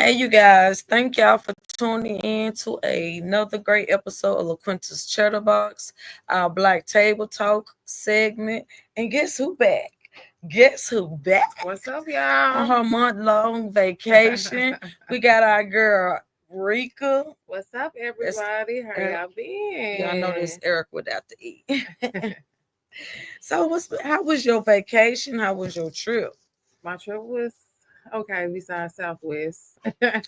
Hey, you guys, thank y'all for tuning in to another great episode of LaQuinta's Chatterbox, our Black Table Talk segment. And guess who back? Guess who back? What's up, On y'all? her month-long vacation. We got our girl Rika. What's up, That's everybody? How Eric. y'all been? Y'all know this Eric without the E. So how was your vacation? How was your trip? My trip was okay, besides Southwest.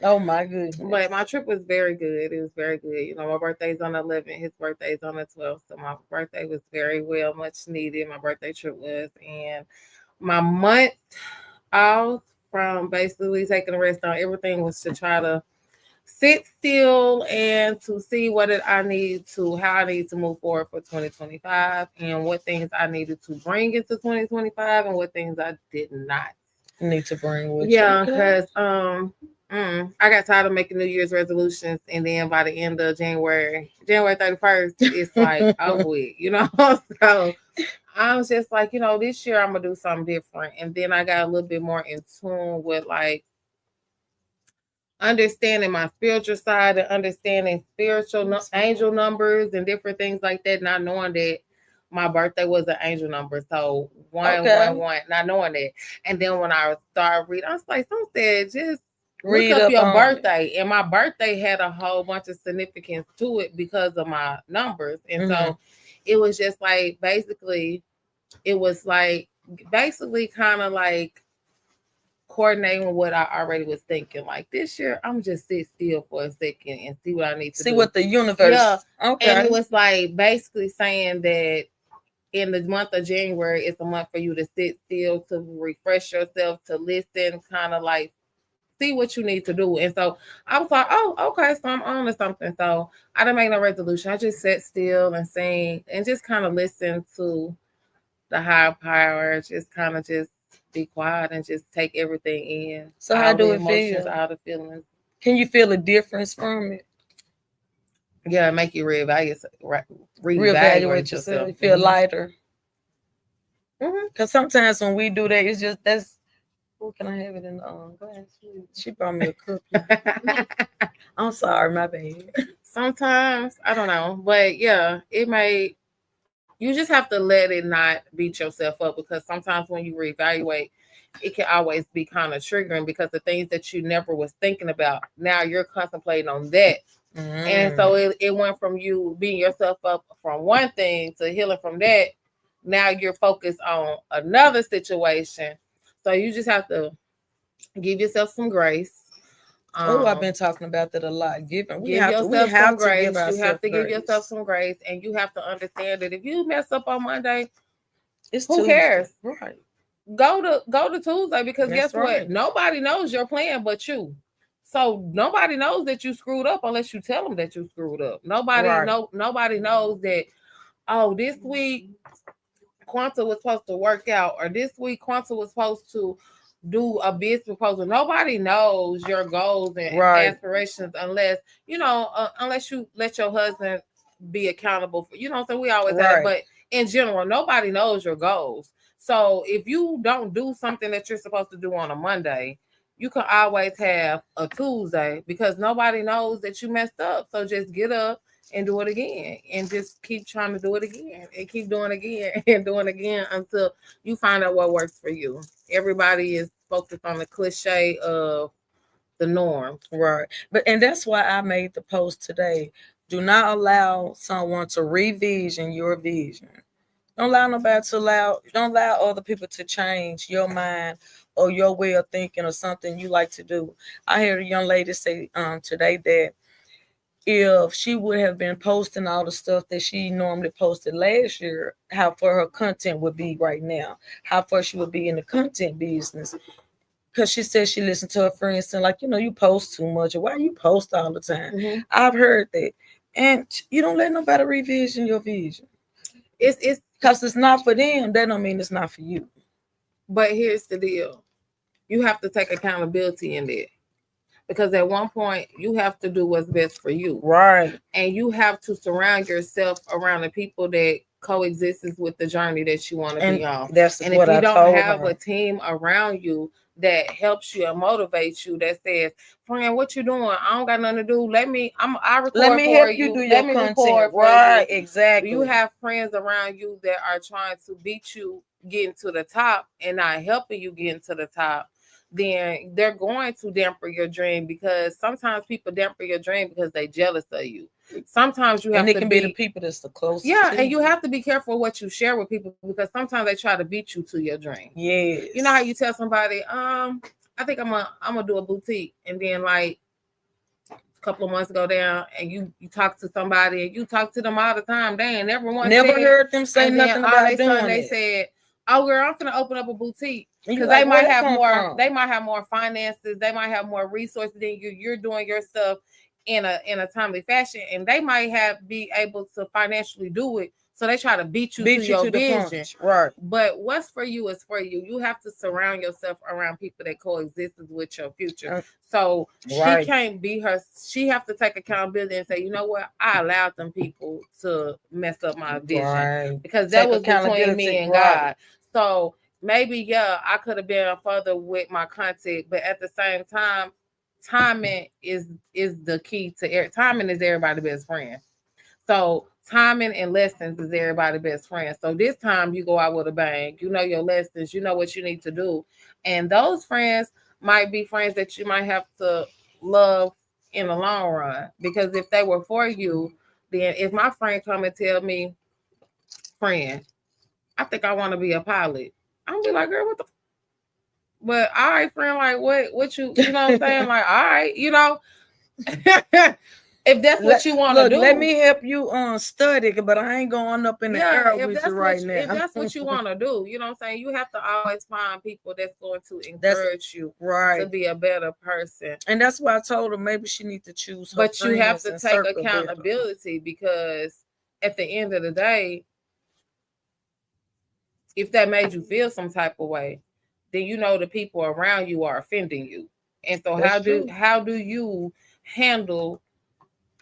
Oh my goodness. But my trip was very good. It was very good. My birthday's on the 11th. His birthday's on the 12th. So my birthday was very well, much needed. My birthday trip was. And my month off from basically taking a rest on everything was to try to sit still and to see how I need to move forward for 2025 and what things I needed to bring into 2025 and what things I did not need to bring with yeah, you. because I got tired of making New Year's resolutions, and then by the end of January 31st, it's like over with. So I was just like, this year I'm gonna do something different, and then I got a little bit more in tune with like understanding my spiritual side and understanding angel numbers and different things like that, not knowing that my birthday was an angel number. So 111, not knowing that. And then when I started reading, I was like, some said just look up your birthday. And my birthday had a whole bunch of significance to it because of my numbers. And so it was just like basically kind of like coordinating what I already was thinking. Like this year, I'm just sit still for a second and see what I need to do. See what the universe. Yeah. Okay. And it was like basically saying that in the month of January, it's a month for you to sit still, to refresh yourself, to listen, kind of like see what you need to do. And so I was like, oh, okay, so I'm on to something. So I didn't make no resolution. I just sat still and sing and just kind of listen to the higher power, just be quiet and just take everything in. So how do it emotions, feel? all the feelings. Can you feel a difference from it? Yeah, make you reevaluate yourself. You feel lighter. Because sometimes when we do that, it's just that's. Oh, can I have it in the glass? She brought me a cookie. I'm sorry, my bad. Sometimes I don't know, but yeah, you just have to let it not beat yourself up, because sometimes when you reevaluate, it can always be kind of triggering because the things that you never was thinking about, now you're contemplating on that. And so it went from you beating yourself up from one thing to healing from that. Now you're focused on another situation. So you just have to give yourself some grace. I've been talking about that a lot. Give yourself some grace. You have to give yourself some grace, and you have to understand that if you mess up on Monday, who cares? Right. Go to Tuesday, because guess what? Nobody knows your plan but you. So nobody knows that you screwed up unless you tell them that you screwed up. Nobody knows that. Oh, this week Quanta was supposed to work out, or this week Quanta was supposed to do a business proposal. Nobody knows your goals and aspirations unless unless you let your husband be accountable for. So we always say that, but in general, nobody knows your goals. So if you don't do something that you're supposed to do on a Monday, you can always have a Tuesday, because nobody knows that you messed up. So just get up and do it again, and just keep trying to do it again, and keep doing it again and doing it again until you find out what works for you. Everybody is focused on the cliche of the norm. Right. And that's why I made the post today. Do not allow someone to revision your vision. Don't allow don't allow other people to change your mind or your way of thinking or something you like to do. I heard a young lady say today that if she would have been posting all the stuff that she normally posted last year, how far her content would be right now, how far she would be in the content business. Because she said she listened to her friends saying, like, you post too much, or why you post all the time. I've heard that. And you don't let nobody revision your vision. It's because it's not for them. That don't mean it's not for you. But here's the deal. You have to take accountability in that. Because at one point, you have to do what's best for you. Right. And you have to surround yourself around the people that coexists with the journey that you want to be on. That's and what if you I don't told have her. a team around you that helps you and motivates you, that says, "Friend, what you doing? I don't got nothing to do. I record Let me for help you. do Let your me content." record for Right, you. exactly. You have friends around you that are trying to beat you getting to the top and not helping you getting to the top, then they're going to damper your dream, because sometimes people damper your dream because they jealous of you. Sometimes you have and it to can be the people that's the closest. Yeah, to and you have to be careful what you share with people, because sometimes they try to beat you to your dream. Yes. You know how you tell somebody, I think I'm gonna do a boutique, and then like a couple of months go down, and you talk to somebody and you talk to them all the time. They ain't never heard them say nothing about doing they it. said, "Oh girl, I'm gonna open up a boutique," because they might have more. They might have more finances. They might have more resources than you. You're doing your stuff in a timely fashion, and they might be able to financially do it. So they try to beat you to your vision. Right. But what's for you is for you. You have to surround yourself around people that coexist with your future. So she can't be her. She have to take accountability and say, you know what? I allowed them people to mess up my vision, because that was between me and God. So maybe, I could have been further with my content, but at the same time, timing is the key to timing is everybody's best friend. So timing and lessons is everybody's best friend. So this time you go out with a bang. You know your lessons. You know what you need to do. And those friends might be friends that you might have to love in the long run. Because if they were for you, then if my friend come and tell me, "Friend, I think I want to be a pilot," I'm be like, "Girl, what the?" But all right, friend, like what you know what I'm saying? Like, all right, you know. If that's what you want to do, let me help you study, but I ain't going up in the air with you right now. If that's what you want to do, you know what I'm saying? You have to always find people that's going to encourage you to be a better person. And that's why I told her maybe she needs to choose her But you have to take accountability, because at the end of the day, if that made you feel some type of way, then you know the people around you are offending you. And so how do you handle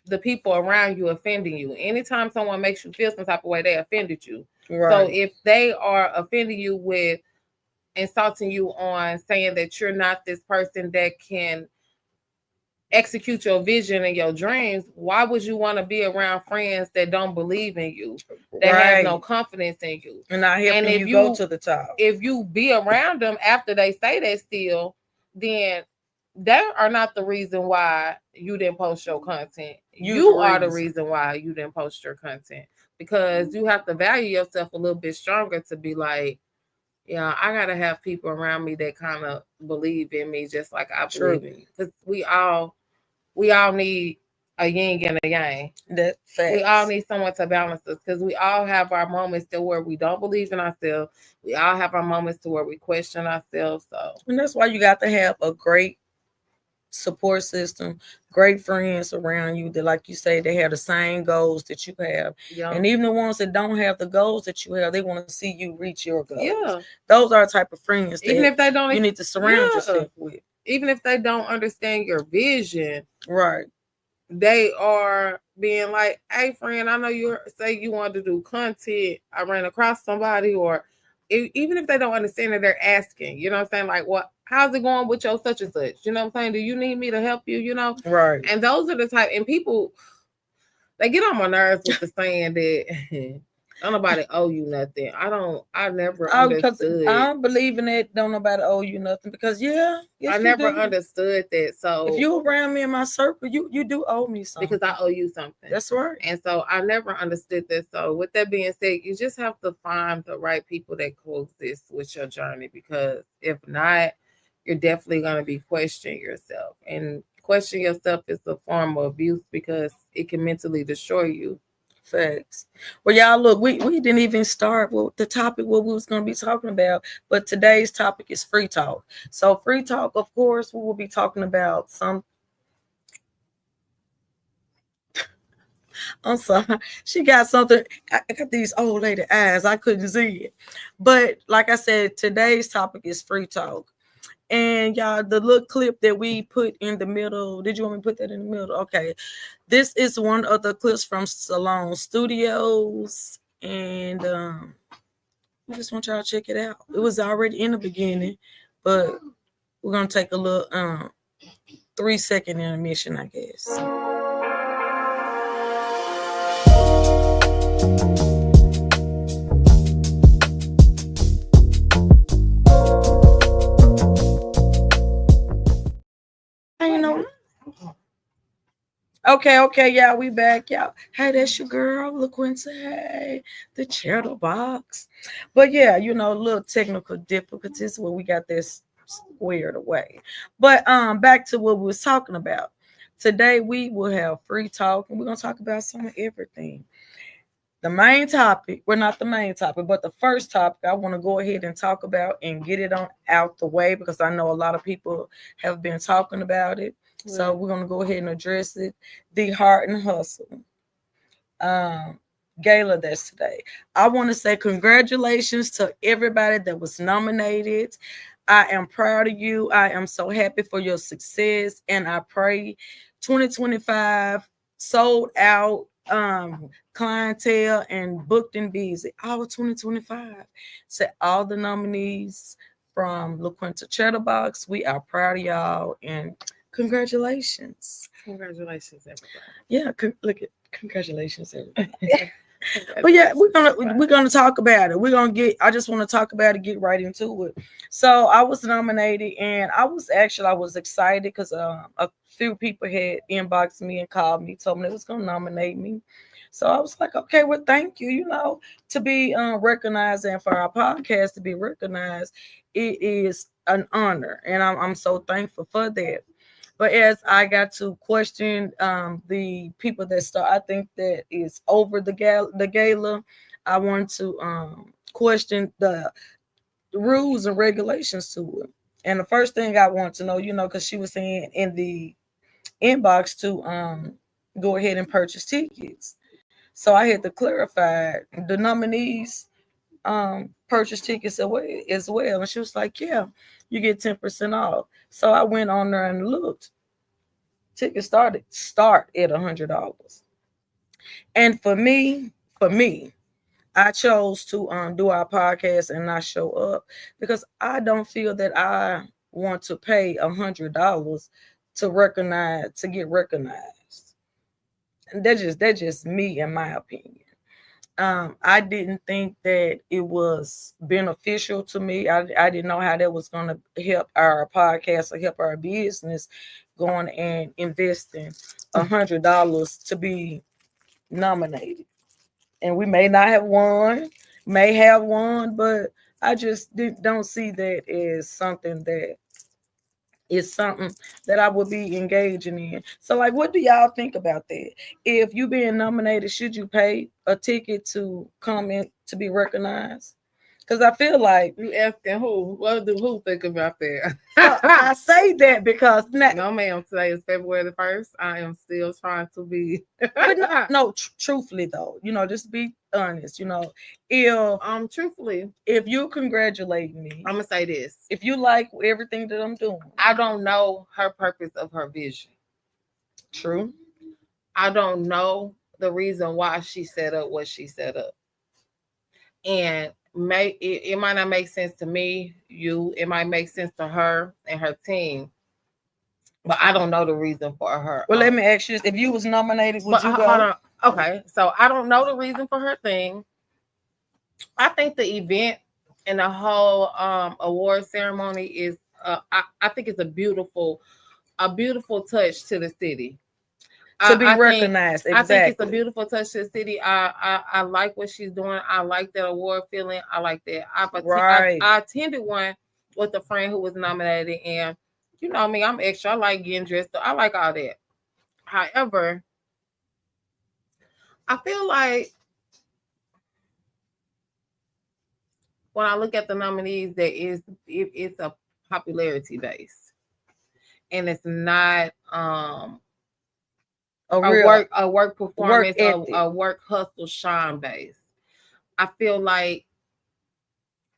the people around you offending you? Anytime someone makes you feel some type of way, they offended you. Right. So if they are offending you with insulting you on saying that you're not this person that can execute your vision and your dreams, why would you want to be around friends that don't believe in you, that have no confidence in you, and not helping you go to the top? If you be around them after they say that still, then they are not the reason why you didn't post your content. You are the reason why you didn't post your content, because you have to value yourself a little bit stronger to be like, yeah, I gotta have people around me that kind of believe in me just like I believe in you. Because we all need a yin and a yang. We all need someone to balance us, because we all have our moments to where we don't believe in ourselves. We all have our moments to where we question ourselves. And that's why you got to have a great support system, great friends around you that, like you say, they have the same goals that you have. And even the ones that don't have the goals that you have, they want to see you reach your goals. Those are the type of friends that even if they don't, you need to surround yourself with. Even if they don't understand your vision, right, they are being like, "Hey friend, I know you say you want to do content. I ran across somebody," or even if they don't understand it, they're asking, you know what I'm saying? Like, what, how's it going with your such and such? You know what I'm saying? Do you need me to help you? You know? Right. And those are the type, and people, they get on my nerves with the saying that don't nobody owe you nothing. I never understood. I don't believe in it. Don't nobody owe you nothing, because I never understood that. So if you around me in my circle, you do owe me something, because I owe you something. That's right. And so I never understood that. So with that being said, you just have to find the right people that coexist with your journey, because if not, you're definitely going to be questioning yourself, and questioning yourself is a form of abuse, because it can mentally destroy you. Facts. Well, y'all, look, we didn't even start with the topic what we was going to be talking about, but today's topic is free talk. So free talk, of course, we will be talking about some. I'm sorry, she got something. I got these old lady eyes, I couldn't see it. But like I said, today's topic is free talk. And y'all, the little clip that we put in the middle, did you want me to put that in the middle? Okay. This is one of the clips from Salon Studios. And I just want y'all to check it out. It was already in the beginning, but we're gonna take a little 3-second intermission, I guess. You know. Okay, y'all, we back, y'all. Hey, that's your girl, LaQuinta. Hey, the Chatterbox. But yeah, you know, little technical difficulties where we got this squared away. But back to what we was talking about. Today we will have free talk, and we're gonna talk about some of everything. The main topic, well, not the main topic, but the first topic I want to go ahead and talk about and get it on out the way, because I know a lot of people have been talking about it. So we're going to go ahead and address it. The Heart and Hustle gala that's today. I want to say congratulations to everybody that was nominated. I am proud of you. I am so happy for your success, and I pray 2025 sold out clientele and booked and busy all 2025. To all the nominees from LaQuinta Chatterbox, we are proud of y'all, and congratulations. Congratulations, everybody. Yeah, look at congratulations, everybody. But yeah, we're gonna talk about it. I just want to talk about it, get right into it. So I was nominated, and I was excited because a few people had inboxed me and called me, told me they was gonna nominate me. So I was like, okay, well, thank you. You know, to be recognized and for our podcast to be recognized, it is an honor, and I'm so thankful for that. But as I got to question the people that start, I think that is over the gala. I want to question the rules and regulations to it. And the first thing I want to know, you know, because she was saying in the inbox to go ahead and purchase tickets. So I had to clarify the nominees purchase tickets as well. And she was like, yeah, you get 10% off. So I went on there and looked. Tickets start at $100. And for me, I chose to do our podcast and not show up because I don't feel that I want to pay $100 to get recognized. And that's just me, in my opinion. I didn't think that it was beneficial to me. I didn't know how that was going to help our podcast or help our business going and investing $100 to be nominated. And we may not have won, but I just don't see that as something that I would be engaging in. So, like, what do y'all think about that? If you being nominated, should you pay a ticket to come in to be recognized? Because I feel like you asking who? What do who think about that? I say that because no, ma'am. Today is February the 1st. I am still trying to be. But no, truthfully though, you know, just be honest. You know, if truthfully, if you congratulate me, I'm gonna say this: if you like everything that I'm doing, I don't know her purpose of her vision. True. I don't know the reason why she set up what she set up, and it might not make sense to me, it might make sense to her and her team, but I don't know the reason for her. Well, let me ask you this: if you was nominated, would you go? Okay, so I don't know the reason for her thing. I think the event and the whole award ceremony is I think it's a beautiful touch to the city. To be recognized. Exactly. I think it's a beautiful touch to the city. I like what she's doing. I like that award feeling. I like that. I attended one with a friend who was nominated, and you know me, I'm extra. I like getting dressed up. I like all that. However, I feel like when I look at the nominees, it's a popularity base, and it's not a work performance, a work hustle shine base. I feel like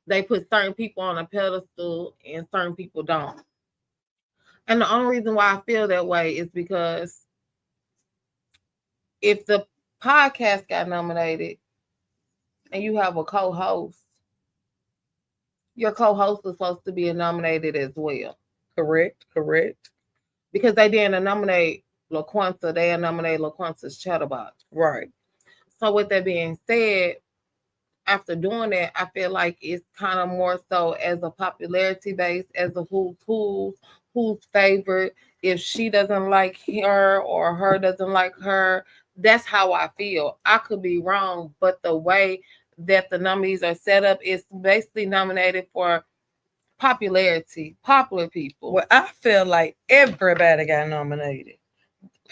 they put certain people on a pedestal and certain people don't. And the only reason why I feel that way is because if the podcast got nominated, and you have a co-host, your co-host is supposed to be nominated as well. Correct. Because they didn't nominate LaQuanta, they nominated LaQuanta's Chatterbox. Right. So with that being said, after doing that, I feel like it's kind of more so as a popularity base, as a who's favored. If she doesn't like her or her doesn't like her, that's how I feel. I could be wrong, but the way that the nominees are set up is basically nominated for popularity, popular people. Well, I feel like everybody got nominated.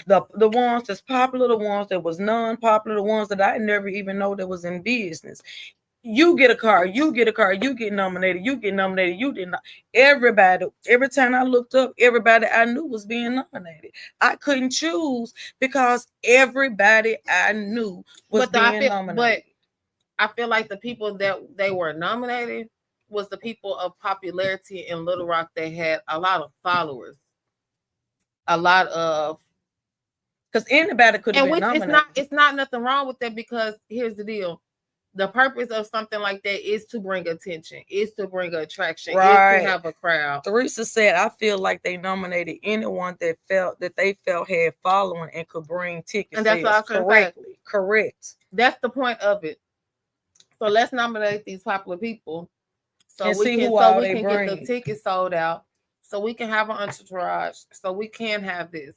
The ones that's popular, the ones that was non-popular, the ones that I never even know that was in business. You get a car, you get nominated, you did not. Everybody, every time I looked up, everybody I knew was being nominated. I couldn't choose because everybody I knew was being nominated. But I feel like the people that they were nominated was the people of popularity in Little Rock that had a lot of followers, a lot of, because anybody could have been nominated. It's not nothing wrong with that, because here's the deal. The purpose of something like that is to bring attention, is to bring attraction, right. Is to have a crowd. Teresa said, I feel like they nominated anyone that they felt had following and could bring tickets. And that's what I was correctly. Correct. That's the point of it. So let's nominate these popular people so and we can bring. Get the tickets sold out, so we can have an entourage, so we can have this.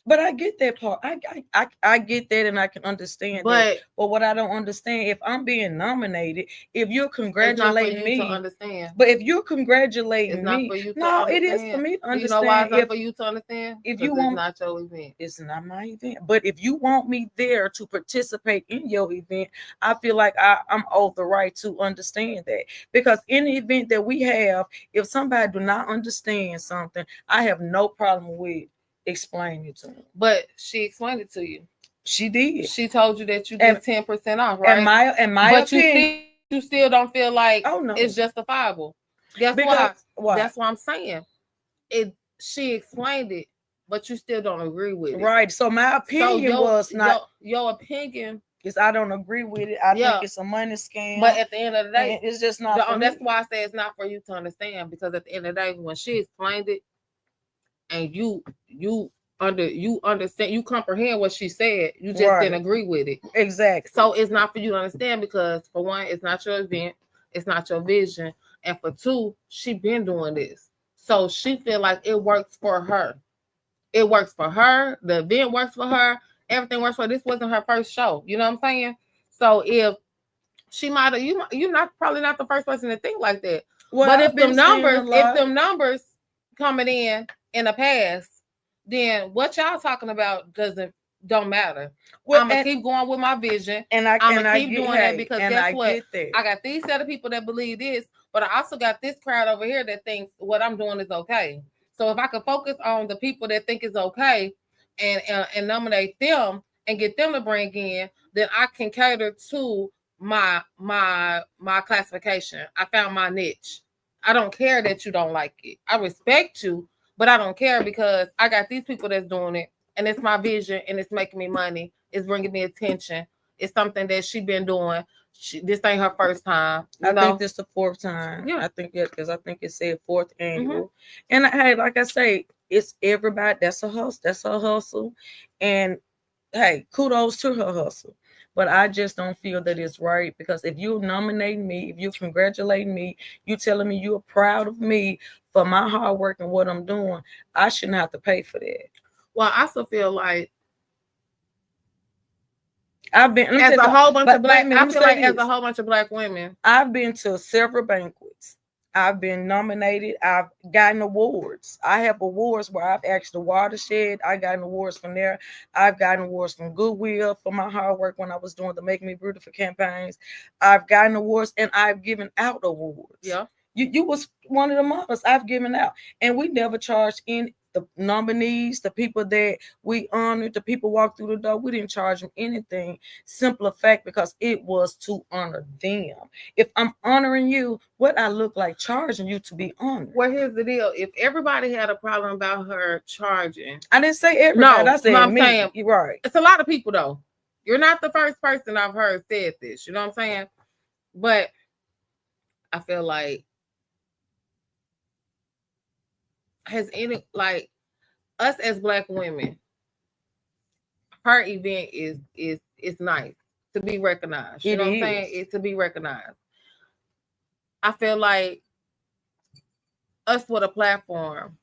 But I get that part. I get that, and I can understand that. But what I don't understand, if I'm being nominated, if you're congratulating me, to understand. But if you're congratulating me, it is for me to understand. You know why it's not for you to understand? If you want, it's not your event. It's not my event. But if you want me there to participate in your event, I feel like I'm owed the right to understand that. Because in the event that we have, if somebody do not understand something, I have no problem with explain it to him. But she explained it to you. She did. She told you that you get 10% off, right? And my opinion, you still don't feel like it's justifiable. Why? That's what I'm saying. She explained it, but you still don't agree with it. Right. So my opinion was not your opinion. Is I don't agree with it. I think it's a money scam. But at the end of the day, it's just not. That's why I say it's not for you to understand, because at the end of the day, when she explained it, and you understand, you comprehend what she said, you just didn't agree with it. Exactly. So it's not for you to understand, because for one, it's not your event, it's not your vision, and for two, she been doing this, so she feel like it works for her. It works for her. The event works for her. Everything works for her. This wasn't her first show. You know what I'm saying? So if she might have, you're not probably not the first person to think like that. Well, but if them numbers coming in the past, then what y'all talking about don't matter. Well, I'm gonna keep going with my vision, and I'm gonna keep doing that, because guess what? I got these set of people that believe this, but I also got this crowd over here that thinks what I'm doing is okay. So if I could focus on the people that think it's okay and nominate them and get them to bring in, then I can cater to my classification. I found my niche. I don't care that you don't like it. I respect you, but I don't care, because I got these people that's doing it, and it's my vision, and it's making me money. It's bringing me attention. It's something that she been doing. This ain't her first time. I think this the fourth time. Yeah, I think because I think it said fourth annual. And hey, like I say, it's everybody. That's a hustle. That's her hustle. And hey, kudos to her hustle. But I just don't feel that it's right, because if you nominate me, if you congratulate me, you telling me you're proud of me for my hard work and what I'm doing, I shouldn't have to pay for that. Well, I also feel like I've been as a whole bunch of black. I feel like as a whole bunch of black women, I've been to several banquets. I've been nominated. I've gotten awards. I have awards where I've asked the Watershed. I gotten awards from there. I've gotten awards from Goodwill for my hard work when I was doing the Make Me Beautiful campaigns. I've gotten awards, and I've given out awards. Yeah. You was one of the models I've given out, and we never charged in the nominees, the people that we honored, the people walk through the door. We didn't charge them anything. Simple fact, because it was to honor them. If I'm honoring you, what I look like charging you to be honored? Well, here's the deal. If everybody had a problem about her charging, I didn't say everybody. No, I said I'm me. Saying, you're right. It's a lot of people though. You're not the first person I've heard said this. You know what I'm saying? But I feel like has any like us as Black women, her event is nice to be recognized. You know what I'm saying? It's to be recognized. I feel like us with a platform.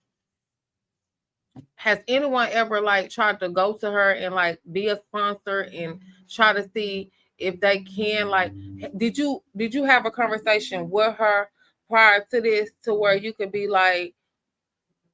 Has anyone ever like tried to go to her and like be a sponsor and try to see if they can like did you have a conversation with her prior to this to where you could be like,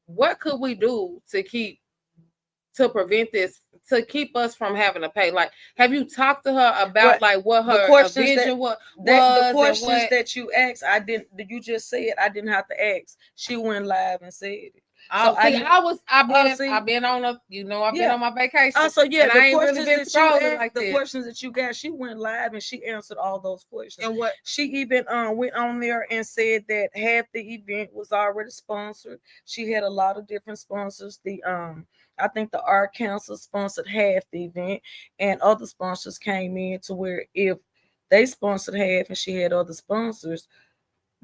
what could we do to prevent this, to keep us from having to pay? Like, have you talked to her about like what her vision was? The questions that you asked, I didn't. You just said I didn't have to ask. She went live and said it. So I've been on a, I've been on my vacation. So yeah, the questions that you asked, the questions that you got, she went live and she answered all those questions. And what she even went on there and said that half the event was already sponsored. She had a lot of different sponsors. I think the Art Council sponsored half the event, and other sponsors came in to where if they sponsored half and she had other sponsors,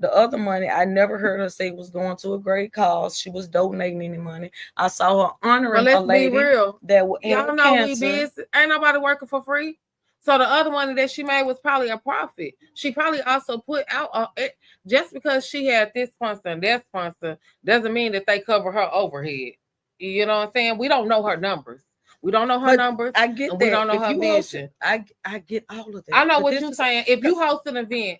the other money, I never heard her say was going to a great cause. She was donating any money. I saw her honoring a lady. Be real. That y'all know cancer. We busy. Ain't nobody working for free. So the other money that she made was probably a profit. She probably also put out just because she had this sponsor and that sponsor doesn't mean that they cover her overhead. You know what I'm saying? We don't know her numbers. We don't know her numbers. I get that. We don't know her vision. I get all of that. I know what you're saying. If you host an event,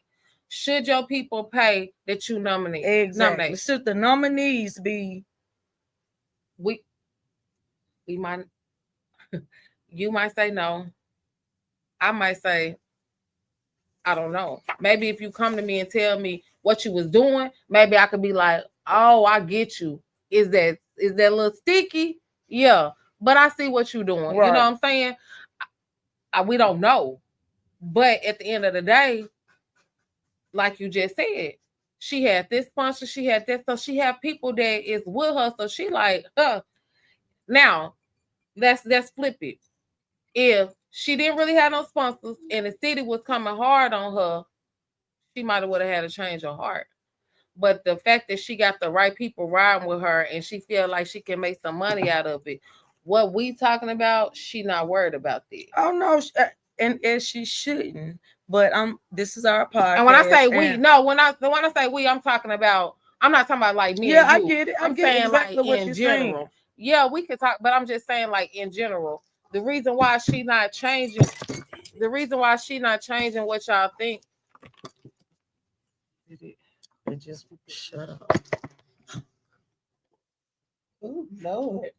should your people pay that you nominate? Exactly. Should the nominees be? We might. You might say no. I might say, I don't know. Maybe if you come to me and tell me what you was doing, maybe I could be like, oh, I get you. Is that a little sticky? Yeah, but I see what you're doing. Right. You know what I'm saying? We don't know, but at the end of the day, like you just said, she had this sponsor, she had this, so she had people that is with her. So she like, now let's flip it. If she didn't really have no sponsors and the city was coming hard on her, she might have would have had to change her heart. But the fact that she got the right people riding with her and she feel like she can make some money out of it, what we talking about, she not worried about that. Oh no, and she shouldn't. But this is our podcast. And when I say we, no, when I say we, I'm talking about. I'm not talking about like me. Yeah, and you. I get it. I'm saying exactly like what in general. Saying. Yeah, we could talk, but I'm just saying like in general. The reason why she not changing, what y'all think. It just shut up. Oh Lord.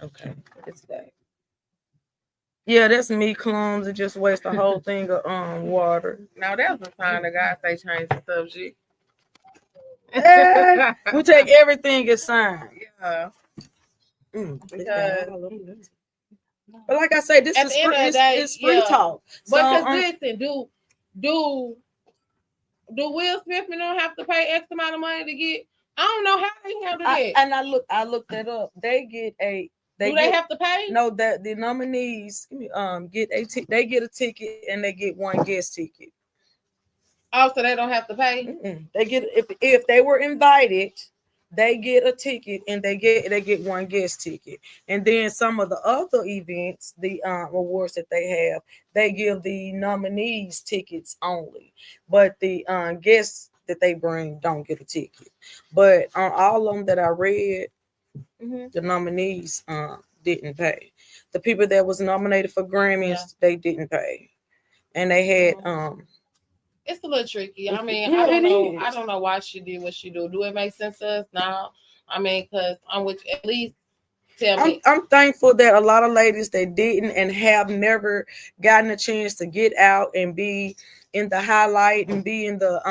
Okay, it's back. Yeah, that's me clumsy, just waste the whole thing of water. Now that's the time the guy say change the subject. We take everything as sign. Yeah. Because, but like I say, this is free talk. But listen, do Will Smith don't have to pay X amount of money to get? I don't know how they handle that. And I looked that up. They get a. Do they have to pay? No, that the nominees get a ticket and they get one guest ticket. Oh, so they don't have to pay? Mm-mm. They get if they were invited, they get a ticket and they get one guest ticket. And then some of the other events, the awards that they have, they give the nominees tickets only, but the guests that they bring don't get a ticket. But on all of them that I read. Mm-hmm. The nominees didn't pay. The people that was nominated for Grammys, they didn't pay, and they had It's a little tricky. I mean, I don't know why she did what she do. Do it make sense to us? No. I mean, because I'm with at least tell me. I'm thankful that a lot of ladies that didn't and have never gotten a chance to get out and be in the highlight and be in the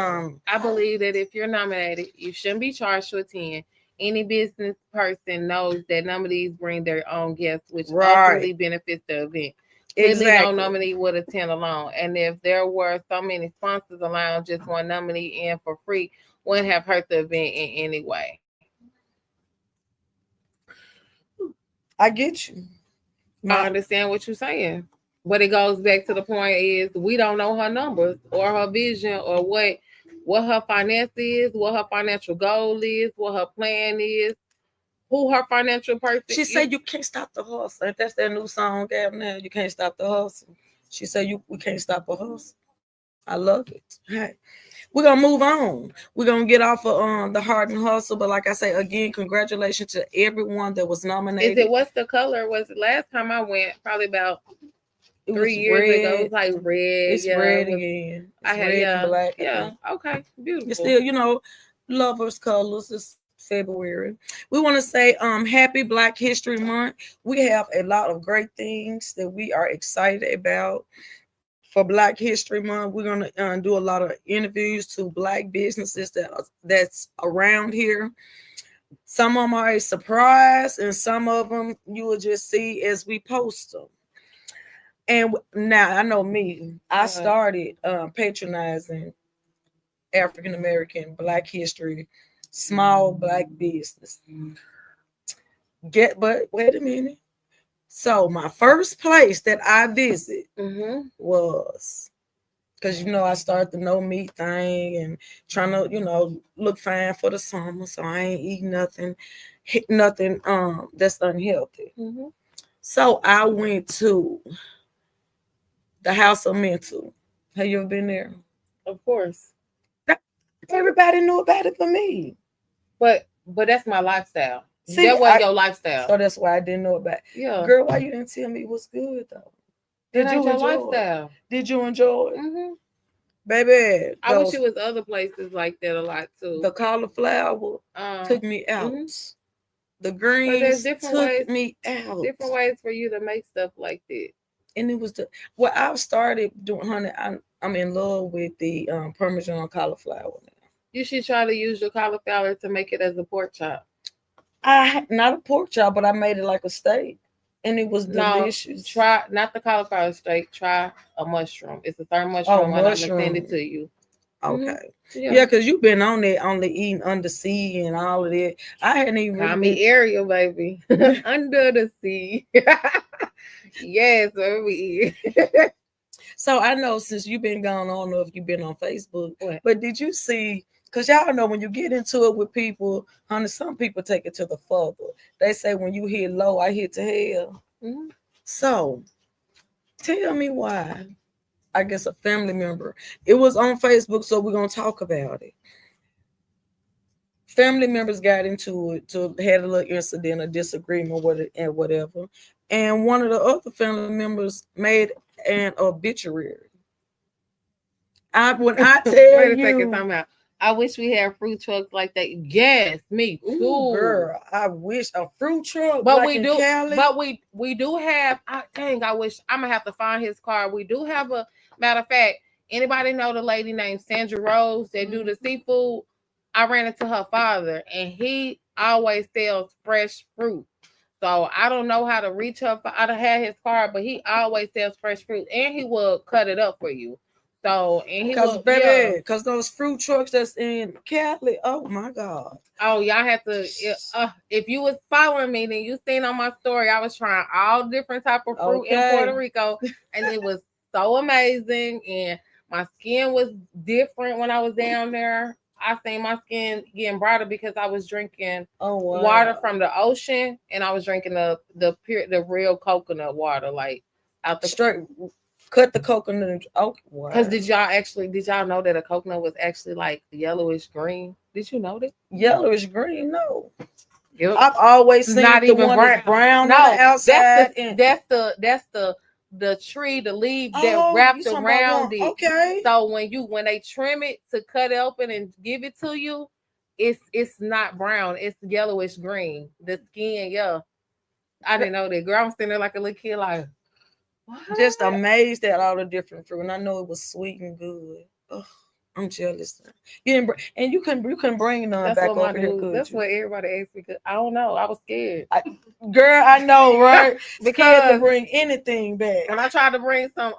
I believe that if you're nominated, you shouldn't be charged to attend. Any business person knows that nominees bring their own guests, which ultimately benefits the event. Exactly. No nominee would attend alone. And if there were so many sponsors allowing just one nominee in for free, wouldn't have hurt the event in any way. I get you. I understand what you're saying. But it goes back to the point is we don't know her numbers or her vision or what her finance is, what her financial goal is, what her plan is, who her financial person She said you can't stop the hustle. Ain't that's that new song out now? You can't stop the hustle. She said we can't stop the hustle. I love it. Hey. We're gonna move on. We're gonna get off of the Heart and Hustle. But like I say again, congratulations to everyone that was nominated. Is it what's the color? Was it last time I went? Probably about 3 years ago. It was like red. It's red again. It's red and black. Yeah. Okay. Beautiful. It's still, lovers colors. It's February. We want to say happy Black History Month. We have a lot of great things that we are excited about. For Black History Month, we're gonna do a lot of interviews to Black businesses that's around here. Some of them are a surprise, and some of them you will just see as we post them. And now I know me, I started patronizing African American Black history, small Black business. But wait a minute. So my first place that I visit was, because I started the no meat thing and trying to look fine for the summer, so I ain't eating nothing that's unhealthy. So I went to the House of Mental. Have you ever been there? Of course. Everybody knew about it for me, but that's my lifestyle. See, that wasn't your lifestyle. So that's why I didn't know about it. Yeah. Girl, why you didn't tell me it was good though? Did you enjoy lifestyle? Did you enjoy it? Baby. I wish it was other places like that a lot too. The cauliflower took me out. The greens took me out. Different ways for you to make stuff like that. And it was I've started doing, honey, I'm in love with the Parmesan cauliflower now. You should try to use your cauliflower to make it as a pork chop. Not a pork chop, but I made it like a steak, and it was delicious. Try not the cauliflower steak. Try a mushroom. It's the third mushroom. I'm gonna send it to you. Okay. Yeah, because you've been on there only eating under sea and all of that. I hadn't even call me Ariel, baby. Under the sea. Yes, baby. So I know since you've been gone, I don't know if you've been on Facebook, but did you see? Because y'all know when you get into it with people, honey, some people take it to the further. They say when you hit low, I hit to hell. So tell me why. I guess a family member. It was on Facebook, so we're gonna talk about it. Family members got into it, had a little incident, a disagreement with it, and whatever. And one of the other family members made an obituary. When I tell Wait a second, time out. I wish we had fruit trucks like that. Yes, me too. Ooh, girl, I wish a fruit truck. But like we do. Cali. But we do have. I wish I'm gonna have to find his car. We do have a matter of fact. Anybody know the lady named Sandra Rose that do the seafood? I ran into her father, and he always sells fresh fruit. So I don't know how to reach her. I don't have his card, but he always sells fresh fruit, and he will cut it up for you. So, and he was, baby, because those fruit trucks that's in Cali, oh my God. Oh, y'all have to, if you was following me, then you seen on my story, I was trying all different type of fruit in Puerto Rico, and it was so amazing, and my skin was different when I was down there. I seen my skin getting brighter because I was drinking water from the ocean, and I was drinking the real coconut water, like out the straight. Cut the coconut. Because did y'all know that a coconut was actually like yellowish green? Did you know that? Yellowish green? No. Yep. I've always seen not the even one that's brown no, on the outside. That's the tree, the leaf that wrapped around it. Okay. So when they trim it to cut it open and give it to you, it's not brown. It's yellowish green. The skin, yeah. I didn't know that. Girl, I'm sitting there like a little kid, like. What? Just amazed at all the different fruit, and I know it was sweet and good. Ugh, I'm jealous. And you can bring none back over here. That's what everybody asked me. I don't know. I was scared. Girl, I know, right? Because to bring anything back. When I tried to bring some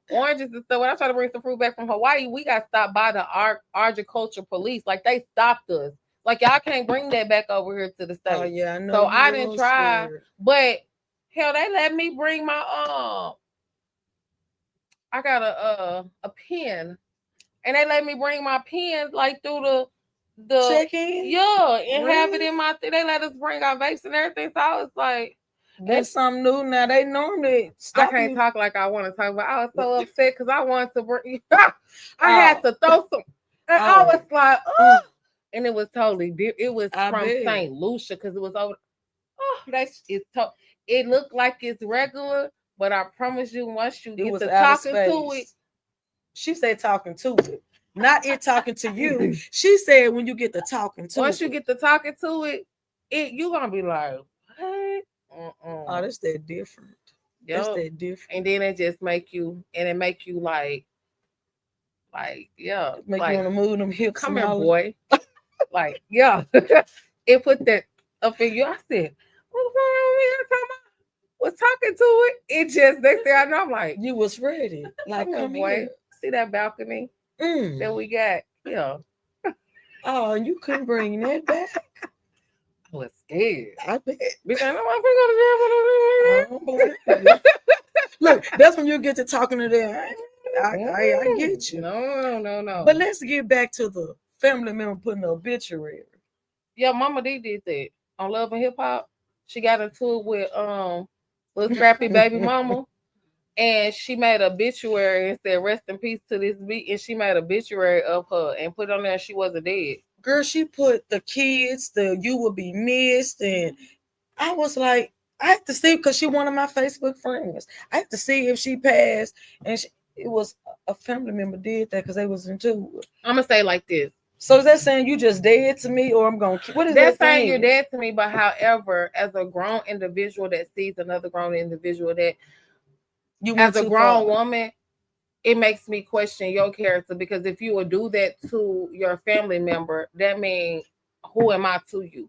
oranges and stuff, when I tried to bring some fruit back from Hawaii, we got stopped by the agriculture police. Like they stopped us. Like y'all can't bring that back over here to the state. Oh yeah, I know. So I didn't try, but. Hell, they let me bring my I got a pen, and they let me bring my pen like through the check-in. Yeah, and really? Have it in my thing. They let us bring our vapes and everything. So I was like, that's something new now. They normally stop. I can't talk like I want to talk, but I was so upset because I wanted to bring. I had to throw some. And I was like, oh. And it was totally different. It was from St. Lucia because it was over. Oh, that's it's. It looked like it's regular, but I promise you, once you get to talking to it, she said talking to it, not it talking to you. She said when you get to talking to once you get to talking to it, you gonna be like, what? Oh, that's that different. Yep. That's that different. And then it just make you, and it make you like yeah, make like, you want to move them hips. Come here, boy. Like, yeah, it put that up in you. I said, what's going on? Was talking to it. It just next thing I know, I'm like, you was ready. Like, come boy, here. See that balcony that we got? Yeah. Oh, and you couldn't bring that back. I was scared. I bet. Bitch, I know I forgot to jail. Look, that's when you get to talking to them. I get you. No. But let's get back to the family member putting the obituary. Yeah, Mama D did that on Love and Hip Hop. She got into it with little scrappy baby mama, and she made an obituary and said rest in peace to this beat, and she made an obituary of her and put on there she wasn't dead. Girl, she put the kids, you will be missed, and I was like, I have to see, because she one of my Facebook friends. I have to see if she passed, and it was a family member did that because they was into it. I'm gonna say like this. So is that saying you just dead to me, or I'm gonna? What is that saying? You're dead to me, but however, as a grown individual that sees another grown individual, that you as a grown woman, it makes me question your character, because if you would do that to your family member, that means who am I to you?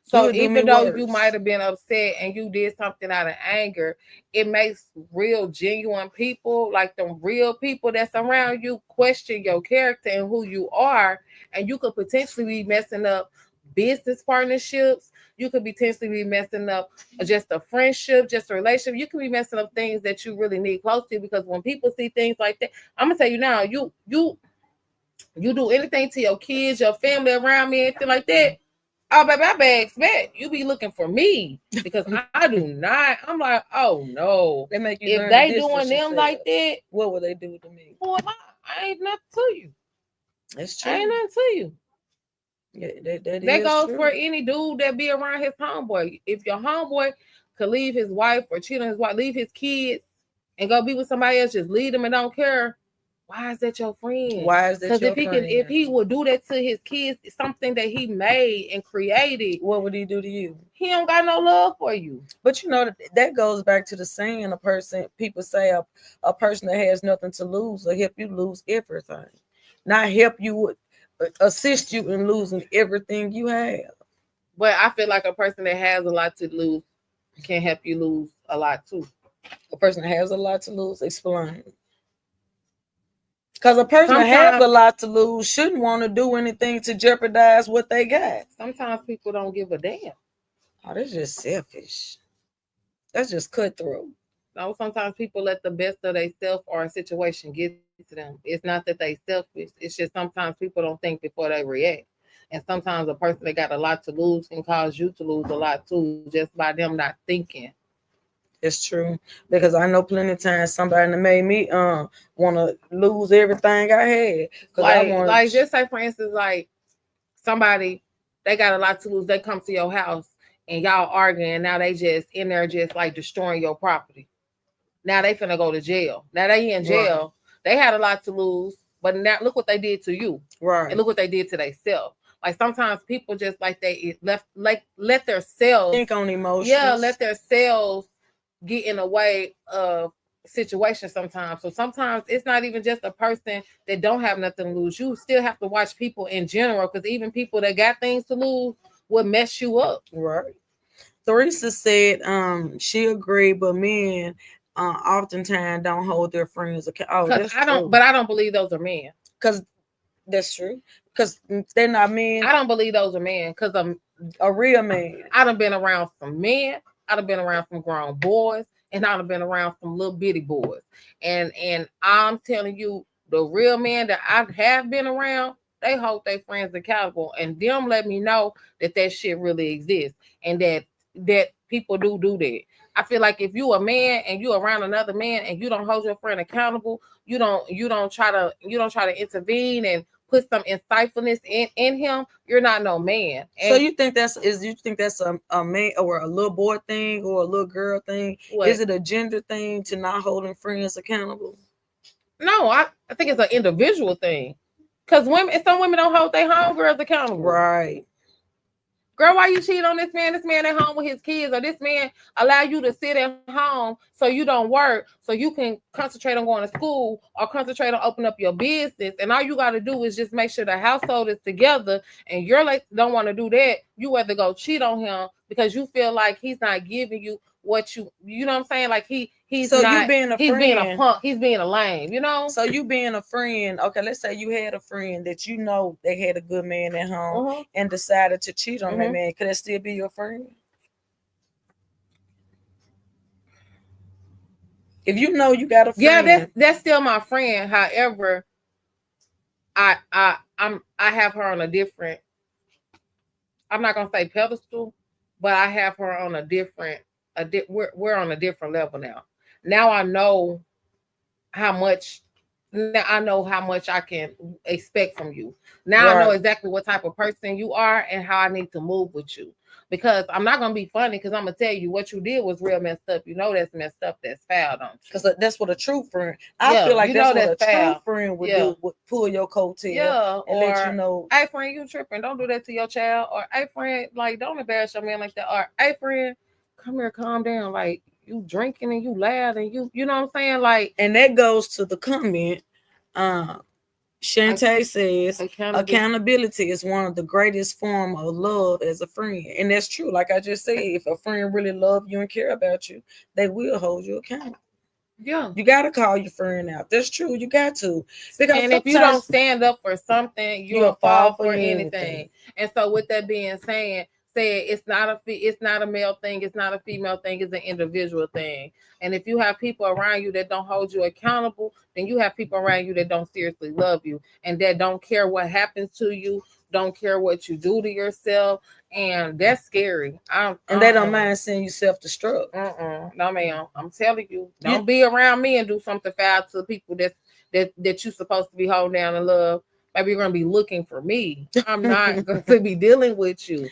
So even though you might have been upset and you did something out of anger, it makes real genuine people, like the real people that's around you, question your character and who you are. And you could potentially be messing up business partnerships. You could potentially be messing up just a friendship, just a relationship. You could be messing up things that you really need close to, because when people see things like that, I'm gonna tell you now, you do anything to your kids, your family around me, anything like that, oh, baby, I bags back. You be looking for me, because I do not. I'm like, oh no. They make you. If they doing them like that, what will they do to me? Who am I? I ain't nothing to you. That's true. I ain't nothing to you. Yeah, that goes true for any dude that be around his homeboy. If your homeboy could leave his wife or cheat on his wife, leave his kids and go be with somebody else, just leave them and don't care. Why is that your friend? Why is that your friend? Because if he would do that to his kids, something that he made and created, what would he do to you? He don't got no love for you. But you know that goes back to the saying: people say a person that has nothing to lose will help you lose everything, not help you assist you in losing everything you have. But I feel like a person that has a lot to lose can help you lose a lot too. A person that has a lot to lose, explain. Because a person that has a lot to lose shouldn't want to do anything to jeopardize what they got. Sometimes people don't give a damn. Oh, that's just selfish. That's just cutthroat. No, sometimes people let the best of themselves or a situation get to them. It's not that they selfish. It's just sometimes people don't think before they react. And sometimes a person that got a lot to lose can cause you to lose a lot too, just by them not thinking. It's true, because I know plenty of times somebody that made me want to lose everything I had. Like just say for instance, like somebody, they got a lot to lose. They come to your house and y'all arguing. And now they just in there just like destroying your property. Now they finna go to jail. Now they in jail. Right. They had a lot to lose, but now look what they did to you. Right. And look what they did to themselves. Like sometimes people just like they let their selves think on emotions. Yeah, let their selves get in the way of situations sometimes. So sometimes it's not even just a person that don't have nothing to lose. You still have to watch people in general, because even people that got things to lose will mess you up. Right. Theresa said she agreed, but men oftentimes don't hold their friends accountable. Oh, I don't believe those are men. Because that's true. Because they're not men. I don't believe those are men, because I'm a real man. I done been around some men. I done been around some grown boys, and I've been around some little bitty boys. And I'm telling you, the real men that I have been around, they hold their friends accountable, and them let me know that shit really exists, and that people do that. I feel like if you a man and you around another man and you don't hold your friend accountable, you don't try to intervene and put some insightfulness in him, you're not no man. And so you think that's a man or a little boy thing or a little girl thing? What? Is it a gender thing to not holding friends accountable? No, I think it's an individual thing. Because some women don't hold their homegirls accountable. Right. Girl, why you cheat on this man? This man at home with his kids, or this man allow you to sit at home so you don't work, so you can concentrate on going to school or concentrate on opening up your business. And all you got to do is just make sure the household is together. And you're like, don't want to do that. You rather go cheat on him because you feel like he's not giving you what you know what I'm saying? Like he's so not, you being a he's friend, being a punk, he's being a lame, you know? So you being a friend, okay, let's say you had a friend that you know they had a good man at home and decided to cheat on that man. Could that still be your friend? If you know you got a friend. Yeah, that's still my friend. However, I have her on a different, I'm not gonna say pedestal, but I have her on a different, we're on a different level now. Now I know how much I can expect from you. Now right. I know exactly what type of person you are and how I need to move with you. Because I'm not gonna be funny, because I'm gonna tell you what you did was real messed up. You know that's messed up, that's foul, don't you? Because that's what a true friend. I feel like that's what a true friend would do, would pull your coattail and let you know. Hey friend, you tripping, don't do that to your child. Or hey friend, like don't embarrass your man like that. Or hey friend, come here, calm down. Like you drinking and you loud and you know what I'm saying? Like, and that goes to the comment. Shantae says accountability is one of the greatest form of love as a friend. And that's true. Like I just said, if a friend really love you and care about you, they will hold you accountable. Yeah. You got to call your friend out. That's true. You got to. Because if you don't stand up for something, you'll fall for anything. And so with that being said, it's not a male thing, it's not a female thing, it's an individual thing. And if you have people around you that don't hold you accountable, then you have people around you that don't seriously love you and that don't care what happens to you, don't care what you do to yourself, and that's scary. They don't mind seeing you self-destruct. No, ma'am. I'm telling you, don't be around me and do something foul to people that you're supposed to be holding down and love. Maybe you're gonna be looking for me. I'm not going to be dealing with you.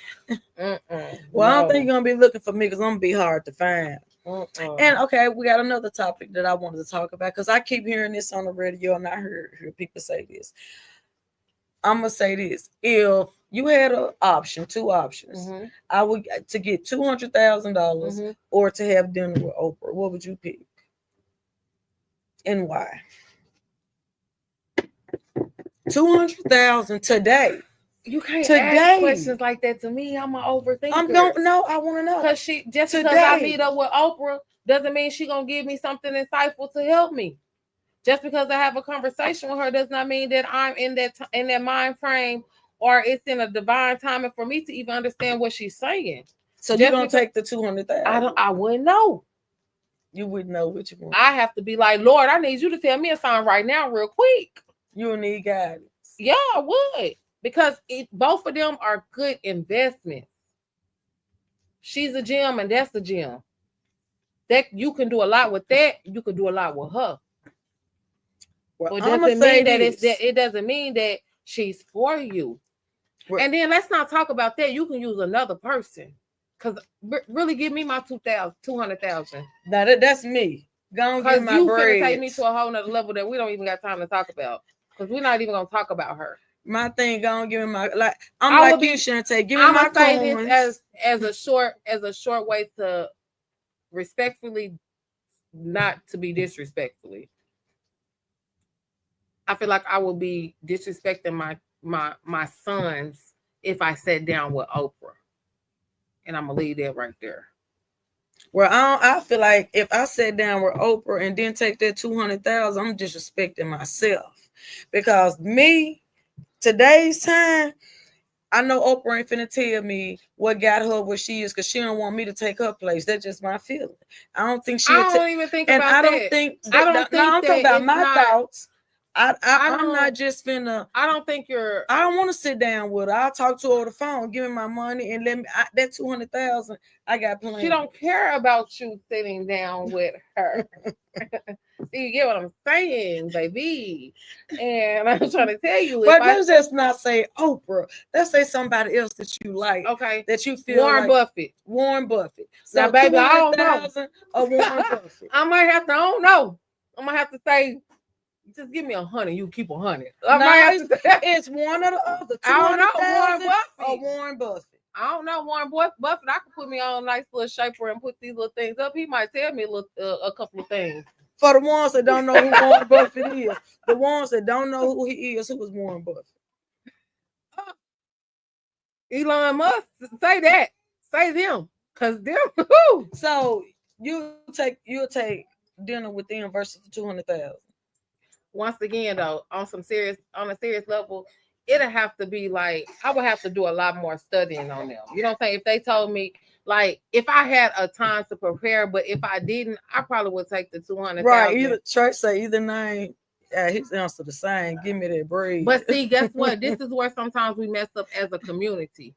Well, I don't think you're gonna be looking for me because I'm gonna be hard to find. And okay, we got another topic that I wanted to talk about because I keep hearing this on the radio and I heard people say this. I'm gonna say this: if you had two options, I would to get $200,000 or to have dinner with Oprah. What would you pick, and why? 200,000 today. You can't ask questions like that to me. I'm an overthinker. I want to know. Because because I meet up with Oprah doesn't mean she's gonna give me something insightful to help me. Just because I have a conversation with her does not mean that I'm in that mind frame or it's in a divine timing for me to even understand what she's saying. So you don't take the 200,000? I wouldn't know. You wouldn't know what you want. I have to be like, Lord, I need you to tell me a song right now, real quick. You'll need guidance. Yeah, I would. Because both of them are good investments. She's a gem and that's a gem. That you can do a lot with that. You can do a lot with her. Well, it doesn't mean that she's for you. Well, and then let's not talk about that. You can use another person. Because really give me my 200,000. Now that's me. Go get my bread. You take me to a whole nother level that we don't even got time to talk about. Because we're not even gonna talk about her. My thing, gonna give me my you, Shantae. Give me my coins. This as a short way to respectfully, not to be disrespectfully. I feel like I will be disrespecting my sons if I sat down with Oprah, and I'm gonna leave that right there. Well, I feel like if I sat down with Oprah and didn't take that 200,000, I'm disrespecting myself. Because today's time, I know Oprah ain't finna tell me what got her where she is because she don't want me to take her place. That's just my feeling. I don't think she. I don't even think and about I that. don't think. I don't think I'm talking about my thoughts. I'm not just finna. I don't think you're. I don't want to sit down with her. I'll talk to her on the phone, give me my money, and let me that 200,000. I got plenty. She don't care about you sitting down with her. You get what I'm saying, baby? And I'm trying to tell you. But let's just not say Oprah. Let's say somebody else that you like. Okay. That you feel Warren Buffett. Warren Buffett. So now, baby, I don't know. Of Warren Buffett. I might have to. I don't know. I might have to say. Just give me 100. You keep 100. It's one or the other. I don't know. Warren Buffett or Warren Buffett. I don't know. Warren Buffett. I could put me on a nice little shaper and put these little things up. He might tell me a couple of things. For the ones that don't know who Warren Buffett is, the ones that don't know who he is, who is Warren Buffett? Elon Musk. Say that. Say them. Cause them. So you'll take dinner with them versus the 200,000. Once again, though, on a serious level, it'll have to be like I would have to do a lot more studying on them. You know what I'm saying? If they told me, like, if I had a time to prepare, but if I didn't, I probably would take the 200,000. Right? Either church say either name. His answer the same. Give me that bread. But see, guess what? This is where sometimes we mess up as a community.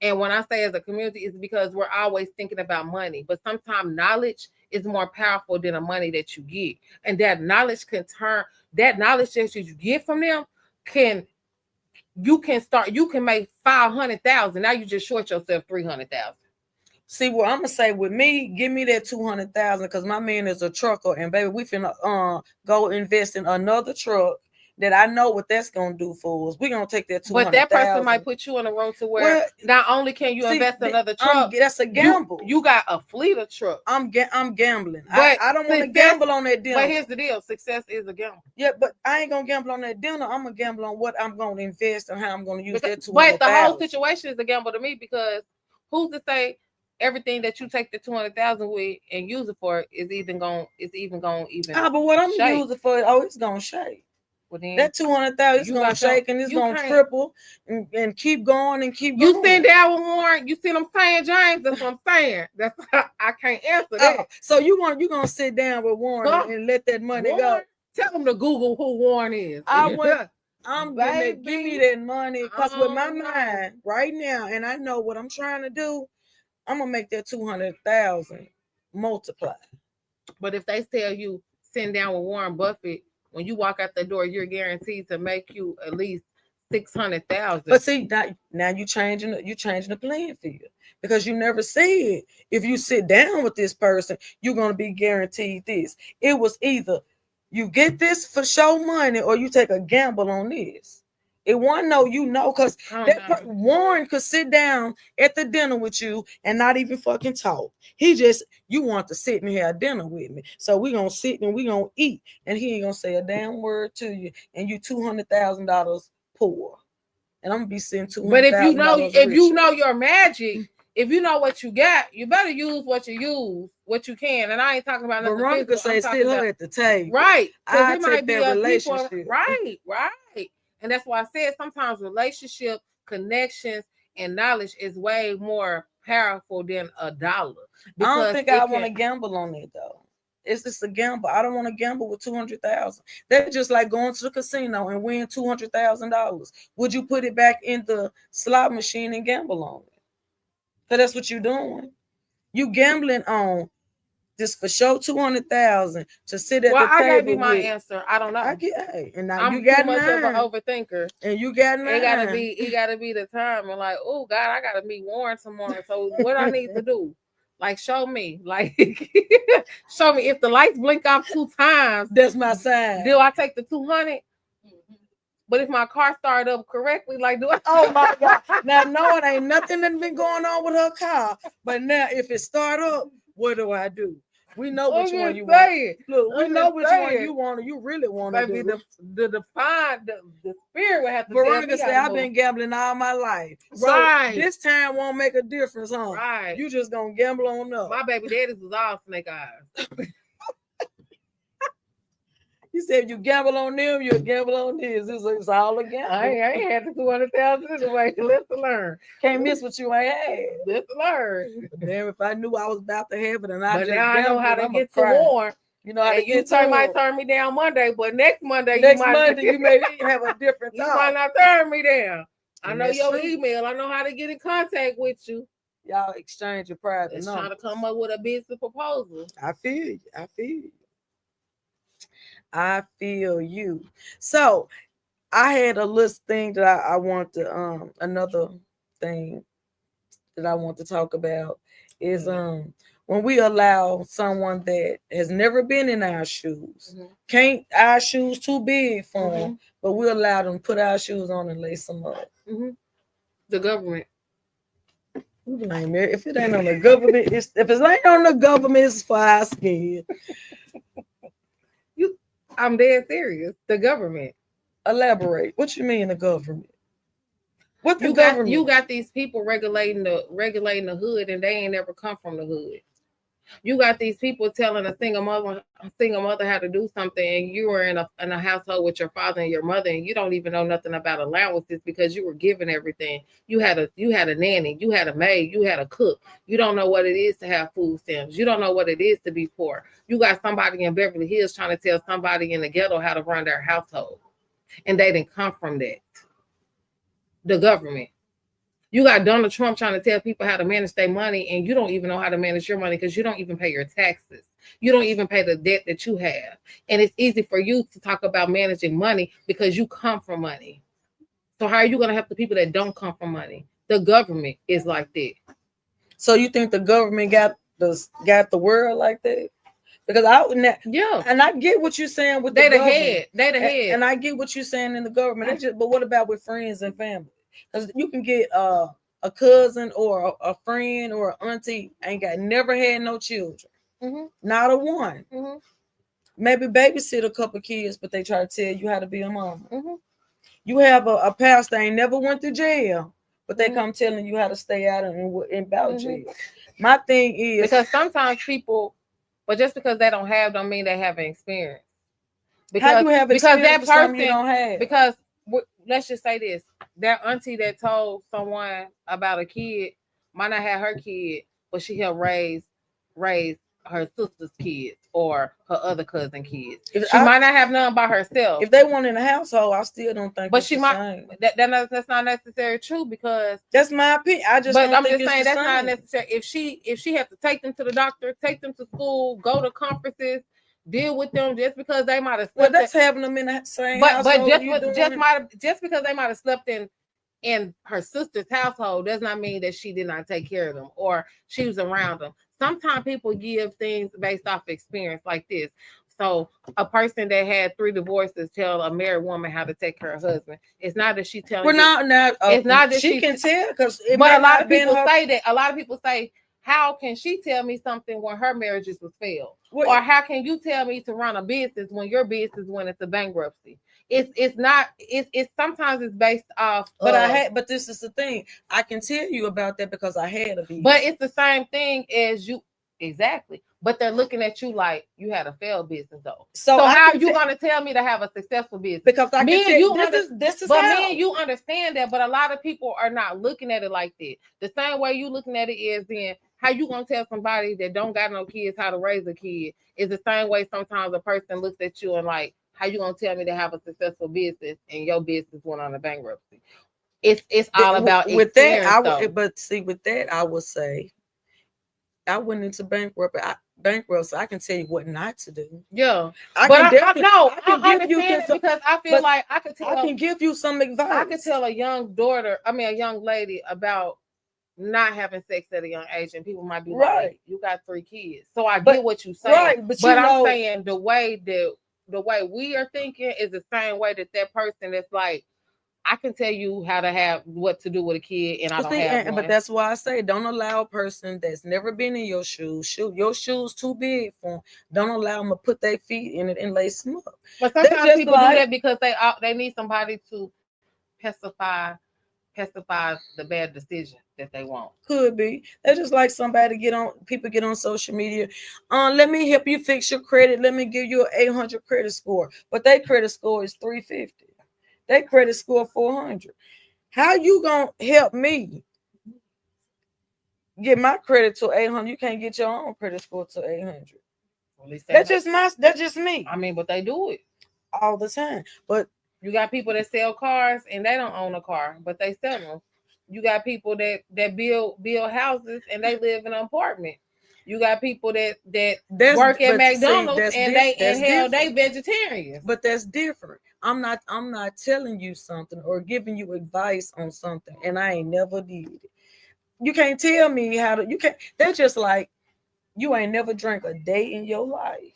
And when I say as a community, it's because we're always thinking about money. But sometimes knowledge is more powerful than the money that you get. And that knowledge that you get from them you can make 500,000. Now you just short yourself 300,000. See, what I'm gonna say with me, give me that 200,000 because my man is a trucker, and baby, we finna go invest in another truck that I know what that's gonna do for us. We're gonna take that 200,000. But that person might put you on a road to where not only can you invest in another truck, that's a gamble. You got a fleet of trucks. I'm gambling. But I don't want to gamble on that dinner. But here's the deal: success is a gamble. Yeah, but I ain't gonna gamble on that dinner. I'm gonna gamble on what I'm gonna invest and how I'm gonna use that 200,000. But the whole situation is a gamble to me because who's to say everything that you take the 200,000 with and use it for is even going. But what I'm gonna use it for? It's gonna shake. Well, then, that 200,000 is gonna shake and it's gonna triple and keep going and keep going. You sitting down with Warren? You see what I'm saying, James? That's what I'm saying. That's I can't answer that. So you gonna sit down with Warren and let that money go? Tell them to Google who Warren is. I'm gonna give me that money because with my mind right now, and I know what I'm trying to do, I'm gonna make that 200,000 multiply. But if they tell you sitting down with Warren Buffett, when you walk out the door, you're guaranteed to make you at least 600,000. But see, now you changing the playing field because you never said if you sit down with this person, you're gonna be guaranteed this. It was either you get this for show money or you take a gamble on this. It wasn't because Warren could sit down at the dinner with you and not even fucking talk. You want to sit and have dinner with me. So we're going to sit and we're going to eat. And he ain't going to say a damn word to you. And you $200,000 poor. And I'm going to be sitting $200,000. But if you know your magic, if you know what you got, you better use what you can. And I ain't talking about nothing. Veronica say sit her at the table. Right. I take that relationship. People, right. And that's why I said sometimes relationship, connections, and knowledge is way more powerful than $1. I don't think I want to gamble on it though. It's just a gamble. I don't want to gamble with 200,000. That's just like going to the casino and win $200,000. Would you put it back in the slot machine and gamble on it? So that's what you're doing. You gambling on this for sure 200,000 to sit at the table. I gave you my answer. I don't know. And now I'm you got too much of an 9. overthinker. And you got 9. It gotta be the time. And like, oh God, I gotta meet Warren tomorrow. So what I need to do? Like, show me. Like, show me if the lights blink off 2 times. That's my sign. Do I take the 200? But if my car started up correctly, like, do I? Oh my God! Now, no, it ain't nothing that's been going on with her car. But now, if it start up, what do I do? We know which one you want. Look, we know which one you want. You really want to do. The spirit would have to. Veronica said, "I've been gambling all my life. Right. So this time won't make a difference, huh? Right. You just gonna gamble on up. My baby daddy's was all snake eyes. You said you gamble on them, you gamble on this. It's all a gamble. I ain't had the 200,000 anyway. Let's learn. Can't miss what you ain't had. Let's learn. But damn, if I knew I was about to have it, and I but just now I know how to get to war. You know how to get to might turn me down Monday, but next Monday you may have a different thought. You might not turn me down. I know your email. I know how to get in contact with you. Y'all exchange your private numbers. Trying to come up with a business proposal. I feel you. I feel you. So I had a list thing that I want to another thing that I want to talk about is when we allow someone that has never been in our shoes, can't our shoes too big for them, but we allow them to put our shoes on and lace them up. The government. If it ain't on the government, if it ain't on the government, it's for our skin. I'm dead serious. The government. Elaborate. What you mean the government? What the government? You got these people regulating the hood, and they ain't never come from the hood. You got these people telling a single mother how to do something, and you were in a household with your father and your mother, and you don't even know nothing about allowances because you were given everything. You had a nanny, you had a maid, you had a cook. You don't know what it is to have food stamps. You don't know what it is to be poor. You got somebody in Beverly Hills trying to tell somebody in the ghetto how to run their household, and they didn't come from that. The government. You got Donald Trump trying to tell people how to manage their money, and you don't even know how to manage your money because you don't even pay your taxes. You don't even pay the debt that you have. And it's easy for you to talk about managing money because you come from money. So how are you going to help the people that don't come from money? The government is like that. So you think the government got the world like that? Because and I get what you're saying with the head. They the head. And I get what you're saying in the government. But what about with friends and family? Because you can get a cousin or a friend or an auntie never had no children, not a one. Maybe babysit a couple kids, but they try to tell you how to be a mama. You have a pastor ain't never went to jail, but they come telling you how to stay out and about jail. My thing is because sometimes people, but just because they don't have, don't mean they haven't experienced. Because, how you have experience because that person you don't have? Because let's just say this: that auntie that told someone about a kid might not have her kid, but she helped raise her sister's kids or her other cousin kids. She might not have none by herself. If they weren't in the household, I still don't think. But she might. That's not necessarily true because that's my opinion. I'm just saying that's not necessary. If she has to take them to the doctor, take them to school, go to conferences, deal with them just because they might have slept. Well, that's having them in the same household. Just because they might have slept in her sister's household does not mean that she did not take care of them or she was around them. Sometimes people give things based off experience like this. So a person that had 3 divorces tell a married woman how to take care of her husband. It's not that she telling it's not that she can tell because. But a lot of people say that. A lot of people say, how can she tell me something when her marriages was failed? Or how can you tell me to run a business when your business went into bankruptcy? It's not. It's sometimes it's based off. But this is the thing. I can tell you about that because I had a business. But it's the same thing as you. Exactly. But they're looking at you like you had a failed business though. So how are you going to tell me to have a successful business? Because I can tell you this is. But me and you understand that. But a lot of people are not looking at it like that. The same way you looking at it is then. How you gonna tell somebody that don't got no kids how to raise a kid is the same way sometimes a person looks at you and like, how you gonna tell me to have a successful business and your business went on a bankruptcy? It's all about with that. But see, with that, I would say I went into bankruptcy. I can tell you what not to do. Yeah, I understand because I feel like I can give you some advice. I could tell a young lady about not having sex at a young age, and people might be like, "You got 3 kids," so I get what you say. Right, but I'm saying the way we are thinking is the same way that person that's like, I can tell you how to have what to do with a kid, and I don't have one. But that's why I say don't allow a person that's never been in your shoes. Your shoes too big for them. Don't allow them to put their feet in it and lace them up. But sometimes people do that because they need somebody to pacify the bad decision that they want. Could be. That's just like somebody people get on social media. Let me help you fix your credit. Let me give you an 800 credit score. But their credit score is 350. Their credit score 400. How you gonna help me get my credit to 800? You can't get your own credit score to 800. Well, that's just me. I mean, but they do it all the time. But you got people that sell cars and they don't own a car, but they sell them. You got people that build houses and they live in an apartment. You got people that work at McDonald's and they vegetarians. But that's different. I'm not telling you something or giving you advice on something, and I ain't never did it. You can't tell me how to. You can't. They're just like, you ain't never drank a day in your life,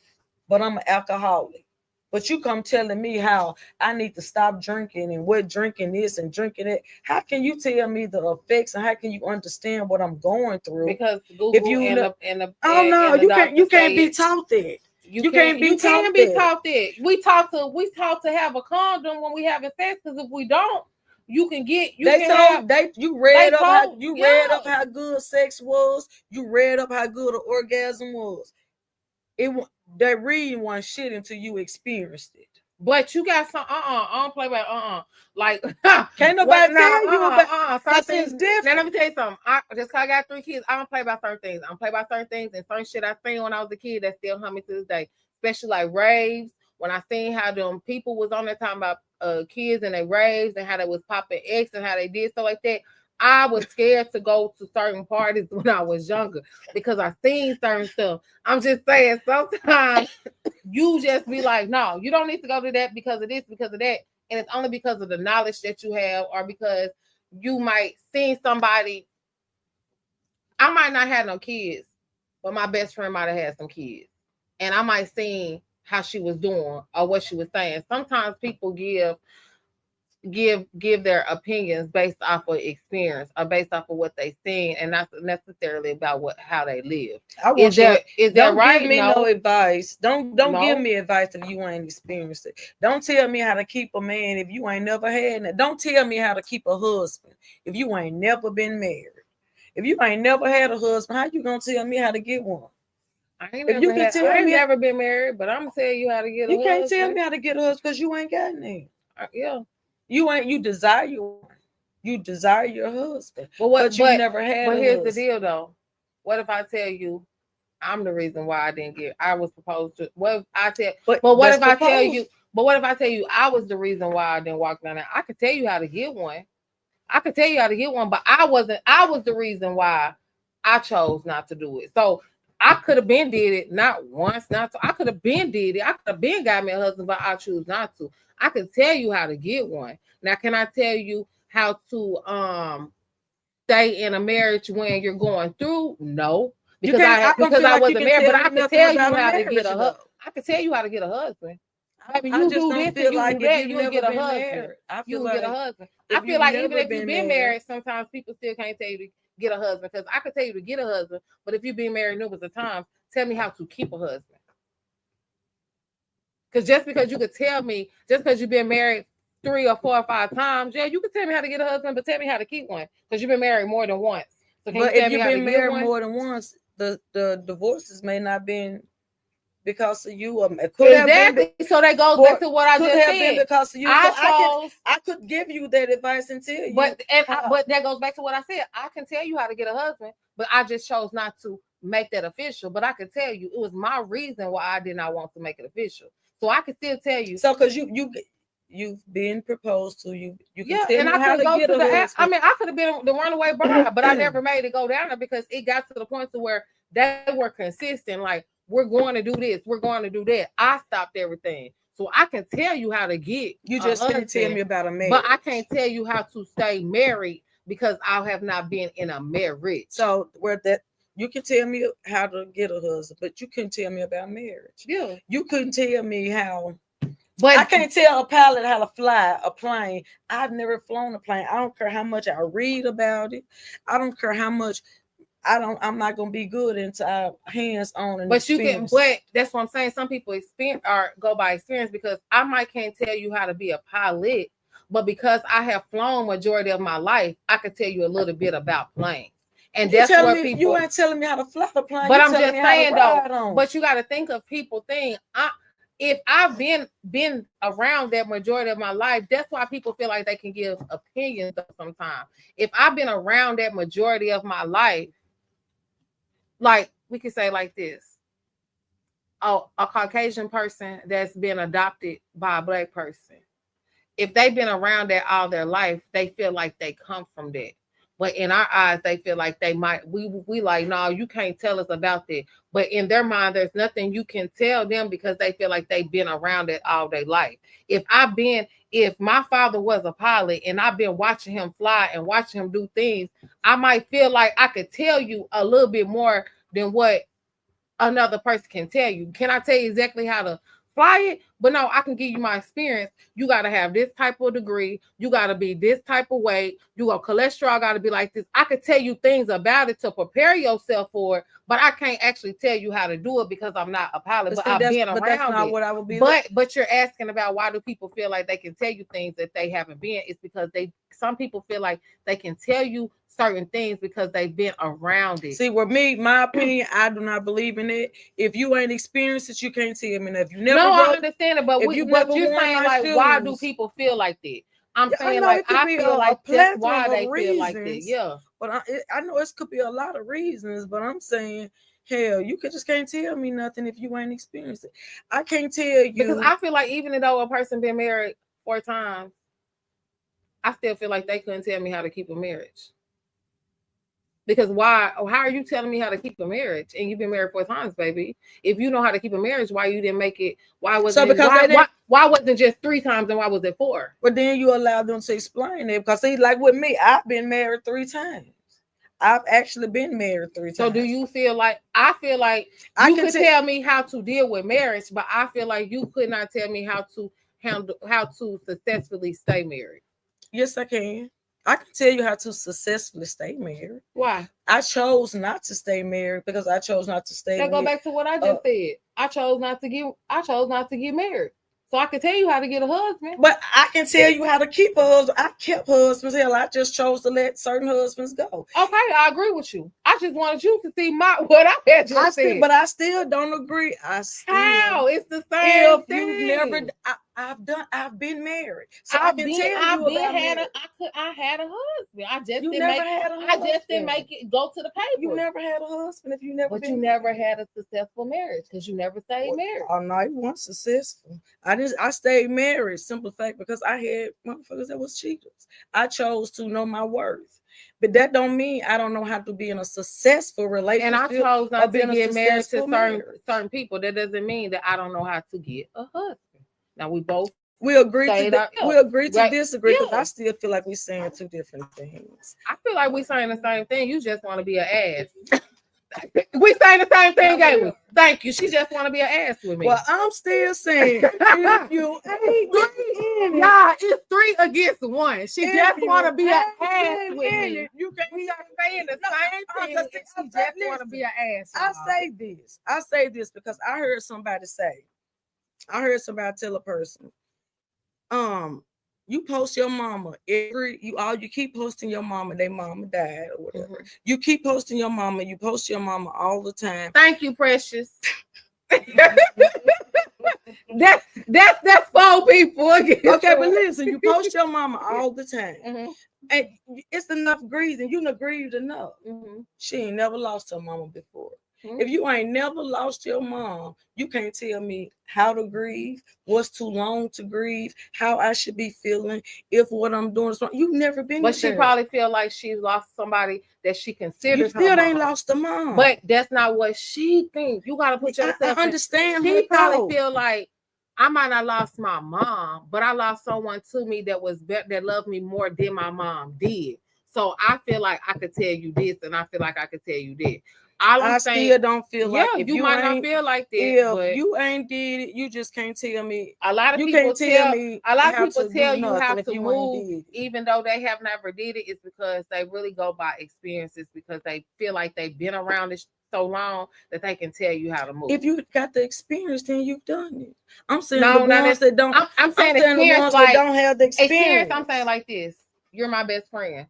but I'm an alcoholic. But you come telling me how I need to stop drinking and what drinking is and drinking it. How can you tell me the effects and how can you understand what I'm going through? Because Google if you you can't be taught that. You can't be taught that. We taught to have a condom when we having sex, because if we don't, you can get you read up how good sex was. You read up how good an orgasm was. That reading one shit until you experienced it. But you got some I don't play by like can't nobody tell you about something's different. Now let me tell you something. Just cause I got 3 kids, I don't play by certain things. I don't play by certain things, and certain shit I seen when I was a kid that still haunt me to this day. Especially like raves. When I seen how them people was on there talking about kids and they raves and how they was popping X and how they did stuff like that. I was scared to go to certain parties when I was younger because I seen certain stuff. I'm just saying, sometimes you just be like, no, you don't need to go to that because of this, because of that. And it's only because of the knowledge that you have, or because you might see somebody. I might not have no kids, but my best friend might have had some kids. And I might see how she was doing or what she was saying. Sometimes people give their opinions based off of experience or based off of what they seen, and not necessarily about how they live. Is that right? Give me no advice. Don't give me advice if you ain't experienced it. Don't tell me how to keep a man if you ain't never had it. Don't tell me how to keep a husband if you ain't never been married. If you ain't never had a husband, how you gonna tell me how to get one? I ain't never been married, but I'm gonna tell you how to get a husband. You can't tell me how to get a husband because you ain't got none. Yeah. You desire your husband, but you never had. But here's the deal, though. What if I tell you I'm the reason why I was proposed to? What if I tell? But what if I tell you? But what if I tell you I was the reason why I didn't walk down there? I could tell you how to get one. But I wasn't. I was the reason why I chose not to do it. So I could have been did it, not once, not two. I could have been did it. I could have been got me a husband, but I choose not to. I can tell you how to get one. Now, can I tell you how to stay in a marriage when you're going through? No, because I wasn't married, but I can tell you how to get a husband. I can tell you how to get a husband. Maybe you do this and you do that, you'll get a husband. You get a husband. I feel like even if you've been married, sometimes people still can't tell you to get a husband, because I could tell you to get a husband, but if you've been married numerous of times, tell me how to keep a husband. Because just because you could tell me, just because you've been married 3 or 4 or 5 times, yeah, you could tell me how to get a husband, but tell me how to keep one, because you've been married more than once. So but if you've been married more than once, the divorces may not been because of you. Exactly. So that goes back to what I just said. Been because of you. I could give you that advice and tell you. But that goes back to what I said. I can tell you how to get a husband, but I just chose not to make that official. But I can tell you it was my reason why I did not want to make it official. So I can still tell you. So because you've been proposed to, you can tell and me I how could go to get to a husband. I mean, I could have been the runaway bride, but I never made it go down there because it got to the point to where they were consistent. Like, we're going to do this, we're going to do that. I stopped everything. So I can tell you how to get. You just can't tell me about a marriage. But I can't tell you how to stay married because I have not been in a marriage. So you can tell me how to get a husband, but you couldn't tell me about marriage. Yeah. You couldn't tell me how. But I can't tell a pilot how to fly a plane. I've never flown a plane. I don't care how much I read about it. I don't care how much. I'm not gonna be good until hands on. But experience. But that's what I'm saying. Some people experience or go by experience, because I can't tell you how to be a pilot, But because I have flown majority of my life, I could tell you a little bit about planes. And that's where people. You ain't telling me how to fly the plane. But I'm just saying though. But you got to think of people think. If I've been around that majority of my life, that's why people feel like they can give opinions sometimes. If I've been around that majority of my life, like we could say like this. Oh, a Caucasian person that's been adopted by a Black person. If they've been around that all their life, they feel like they come from that. But in our eyes, they feel like they might. We like, no, you can't tell us about that. But in their mind, there's nothing you can tell them because they feel like they've been around it all their life. If my father was a pilot and I've been watching him fly and watching him do things, I might feel like I could tell you a little bit more than what another person can tell you. Can I tell you exactly how to fly it? But no, I can give you my experience. You got to have this type of degree. You got to be this type of weight. Cholesterol got to be like this. I could tell you things about it to prepare yourself for it, but I can't actually tell you how to do it because I'm not a pilot, but I've been around that's not it. What I would be but you're asking about why do people feel like they can tell you things that they haven't been. It's because some people feel like they can tell you certain things because they've been around it. See, with me, my opinion, I do not believe in it. If you ain't experienced it, you can't tell me. And if you never, I understand it, but you're saying like, why do people feel like that? I'm saying like I feel like that's why they feel like that. Yeah, but I know it could be a lot of reasons. But I'm saying, hell, you just can't tell me nothing if you ain't experienced it. I can't tell you because I feel like even though a person been married 4 times, I still feel like they couldn't tell me how to keep a marriage. Because why? How are you telling me how to keep a marriage? And you've been married 4 times, baby. If you know how to keep a marriage, why you didn't make it? Why wasn't why wasn't it just 3 times and why was it 4? But then you allow them to explain it because see, like with me, I've been married 3 times. I've actually been married 3 times. So do you feel like I feel like you could tell me how to deal with marriage, but I feel like you could not tell me how to successfully stay married? Yes, I can. I can tell you how to successfully stay married. Why? I chose not to stay married because I chose not to stay. Go back to what I just said. I chose not to get married. So I can tell you how to get a husband. But I can tell you how to keep a husband. I kept husbands. Hell, I just chose to let certain husbands go. Okay, I agree with you. I just wanted you to see what I had just said. But I still don't agree. How? It's the same thing. You never. I've been married. So I had a husband. I just didn't make it go to the paper. You never had a husband if you never. But you never had a successful marriage because you never stayed married. Oh no, it wasn't successful. I stayed married. Simple fact, because I had motherfuckers that was cheaters. I chose to know my worth. But that don't mean I don't know how to be in a successful relationship. And I chose not to get married to certain people. That doesn't mean that I don't know how to get a husband. Now we agree to disagree because I still feel like we're saying 2 different things. I feel like we're saying the same thing. You just want to be an ass. We saying the same thing, ain't we? Thank you. She just want to be an ass with me. Well, I'm still saying if you ain't y'all, it's 3 against 1. She just want to be an ass with me. We are saying the same thing. She just want to be an ass. I say this because I heard somebody tell a person, you post your mama you keep posting your mama, their mama died or whatever. Mm-hmm. You keep posting your mama, you post your mama all the time. Thank you, precious. That's 4 people again. Okay, but listen, you post your mama all the time. Mm-hmm. And it's enough grieving. You done grieved enough. Mm-hmm. She ain't never lost her mama before. If you ain't never lost your mom, you can't tell me how to grieve, what's too long to grieve, how I should be feeling, if what I'm doing is wrong. You've never been But she probably feel like she's lost somebody that she considers her mom. You still ain't lost a mom. But that's not what she thinks. You got to put yourself I understand. She probably feel like, I might not lost my mom, but I lost someone to me that loved me more than my mom did. So I feel like I could tell you this, and I feel like I could tell you that. I still don't feel like if you might not feel like that. If you ain't did it, you just can't tell me. A lot of people tell you how to move, even though they have never did it. It's because they really go by experiences because they feel like they've been around this so long that they can tell you how to move. If you got the experience, then you've done it. I'm saying the ones that don't. I'm saying the ones that don't have the experience. I'm saying like this. You're my best friend.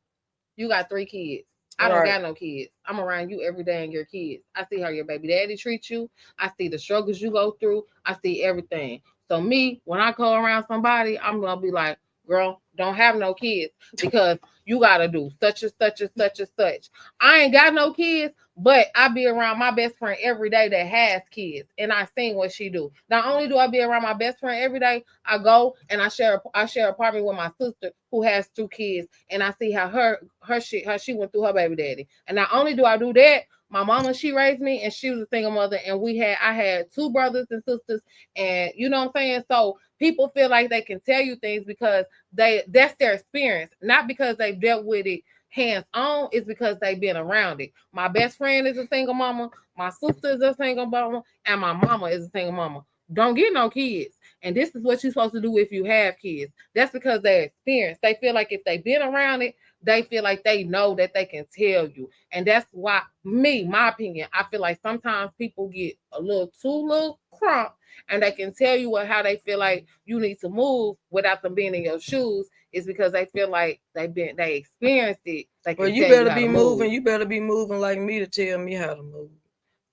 You got 3 kids. I don't got no kids. I'm around you every day and your kids. I see how your baby daddy treats you. I see the struggles you go through. I see everything. So me, when I go around somebody, I'm going to be like, girl, don't have no kids because you got to do such and such and such and such. I ain't got no kids, but I be around my best friend every day that has kids, and I seen what she do. Not only do I be around my best friend every day, I go and I share apartment with my sister who has 2 kids, and I see how how she went through her baby daddy. And not only do I do that, my mama, she raised me, and she was a single mother, and I had 2 brothers and sisters, and you know what I'm saying? So people feel like they can tell you things because that's their experience, not because they've dealt with it hands on. It's because they've been around it. My best friend is a single mama, my sister is a single mama, and my mama is a single mama. Don't get no kids. And this is what you're supposed to do if you have kids. That's because they're experienced. They feel like if they've been around it, they feel like they know that they can tell you. And that's why, my opinion, I feel like sometimes people get a little crump and they can tell you how they feel like you need to move without them being in your shoes. Is because they feel like they experienced it. Well, you better be moving. You better be moving like me to tell me how to move.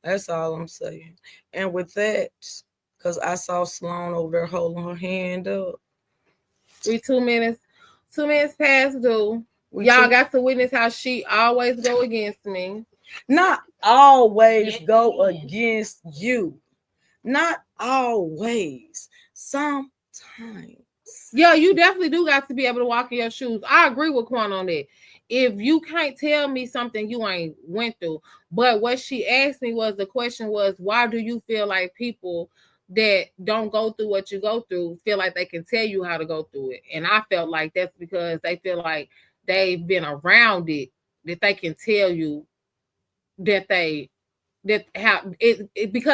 That's all I'm saying. And with that, because I saw Sloan over there holding her hand up. 2 minutes. 2 minutes past due. Y'all got to witness how she always go against me. Not always go against you. Not always. Sometimes. Yeah, you definitely do got to be able to walk in your shoes. I agree with Quan on that. If you can't tell me something you ain't went through, but what she asked me the question was, why do you feel like people that don't go through what you go through feel like they can tell you how to go through it? And I felt like that's because they feel like they've been around it, that they can tell you because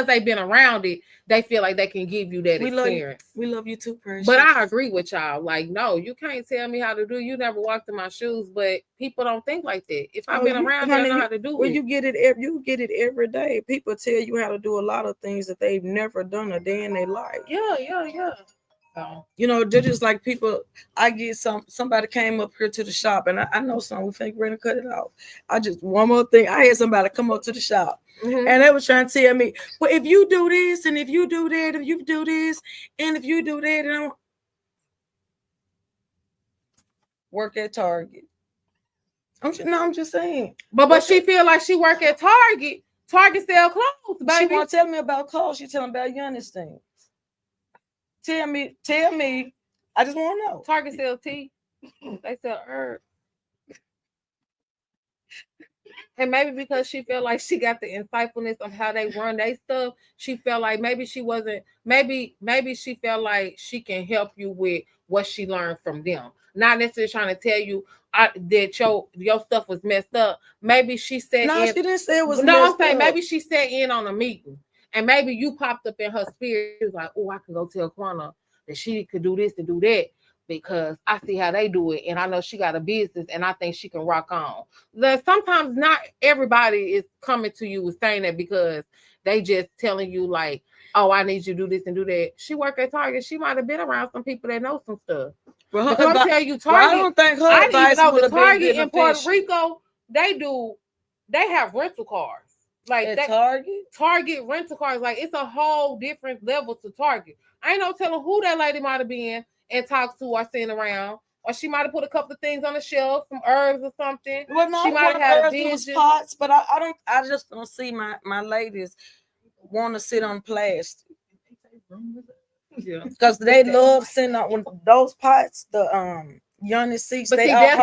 they've been around it, they feel like they can give you that experience. We love you too, Precious. But I agree with y'all. Like, no, you can't tell me how to do. You never walked in my shoes, but people don't think like that. If I've been around, I know how to do it. You get it. You get it every day. People tell you how to do a lot of things that they've never done a day in their life. Yeah. You know, they're just like people. I get somebody came up here to the shop, and I know some. We think we're gonna cut it off. One more thing. I had somebody come up to the shop, and they was trying to tell me, well, if you do this, and if you do that, if you do this, and if you do that, and I work at Target. I'm just saying. But she feel like she work at Target. Target sell clothes, baby. She won't tell me about clothes. She tell me about youngest things. Tell me. I just want to know. Target sells tea. They sell herbs. And maybe because she felt like she got the insightfulness of how they run their stuff, she felt like maybe she wasn't. Maybe she felt like she can help you with what she learned from them. Not necessarily trying to tell you that your stuff was messed up. Maybe she said no, she didn't say it was. No, I'm saying maybe she sat in on a meeting. And maybe you popped up in her spirit. She was like, oh, I can go tell Quanah that she could do this and do that because I see how they do it. And I know she got a business and I think she can rock on. Sometimes not everybody is coming to you with saying that because they just telling you like, oh, I need you to do this and do that. She work at Target. She might have been around some people that know some stuff. Well, I'm telling you, Target. Well, I don't think her advice would have been Target in Puerto Rico, they have rental cars. Like at Target rental cars, like it's a whole different level to Target. I ain't no telling who that lady might have been and talked to or seen around, or she might have put a couple of things on the shelf, some herbs or something. Well, no, she might have had a vision. Pots, but I just don't see my ladies want to sit on plastic. Yeah, because they love sitting on those pots. The youngest seats, but see, that's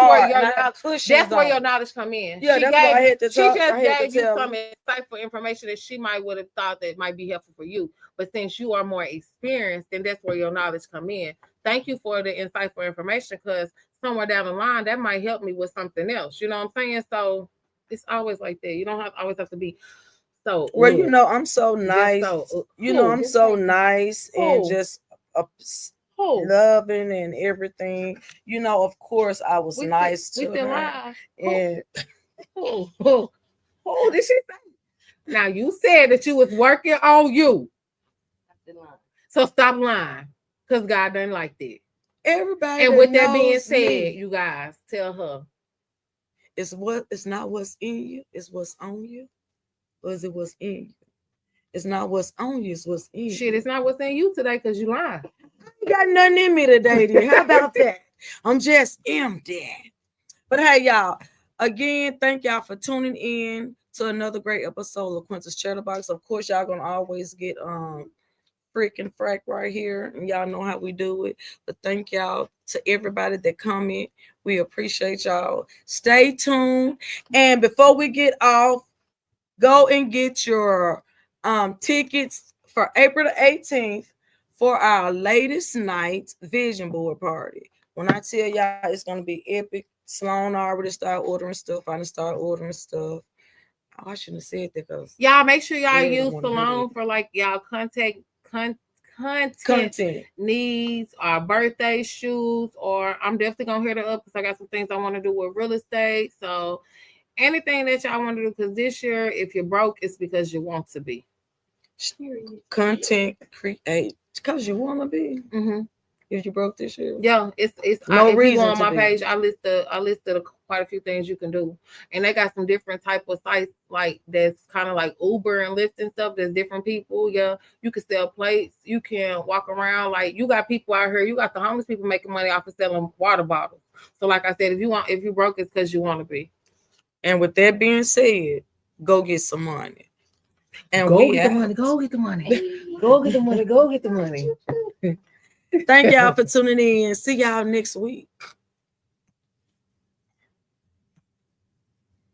where your knowledge come in. Yeah, she that's why I had to She just gave you some insightful information that she might would have thought that might be helpful for you. But since you are more experienced, then that's where your knowledge come in. Thank you for the insightful information, because somewhere down the line that might help me with something else. You know what I'm saying? So it's always like that. You don't always have to be so. Well, you know, I'm so nice. I'm so nice and just loving and everything. You know, of course, I was nice to her. And who did she say? Now you said that you was working on you. So stop lying. Because God doesn't like that. Everybody. And with that being said, you guys tell her. It's not what's in you, it's what's on you. Or is it what's in you? It's not what's on you, it's what's in you. Shit, it's not what's in you today because you lying. I ain't got nothing in me today, then. How about that? I'm just empty. But hey, y'all, again, thank y'all for tuning in to another great episode of Quinta's Chatterbox. Of course, y'all gonna always get freaking frack right here, and y'all know how we do it. But thank y'all to everybody that comment. We appreciate y'all. Stay tuned. And before we get off, go and get your tickets for April the 18th for our latest night vision board party. When I tell y'all it's gonna be epic, Sloan already started ordering stuff. I done started ordering stuff. Oh, I shouldn't have said that because y'all make sure y'all use Sloan for like y'all content needs, or birthday shoes, or I'm definitely gonna hit it up because I got some things I want to do with real estate. So anything that y'all want to do, because this year, if you're broke, it's because you want to be. Content create because you want to be. Mm-hmm. If you broke this year, yeah, it's no if reason you go on my be. page. I listed quite a few things you can do, and they got some different type of sites like that's kind of like Uber and Lyft and stuff. There's different people. Yeah, you can sell plates. You can walk around like you got people out here. You got the homeless people making money off of selling water bottles. So like I said, if you broke, it's because you want to be. And with that being said, go get some money. And go get the money. Go get the money. Go get the money. Go get the money. Thank y'all for tuning in. See y'all next week.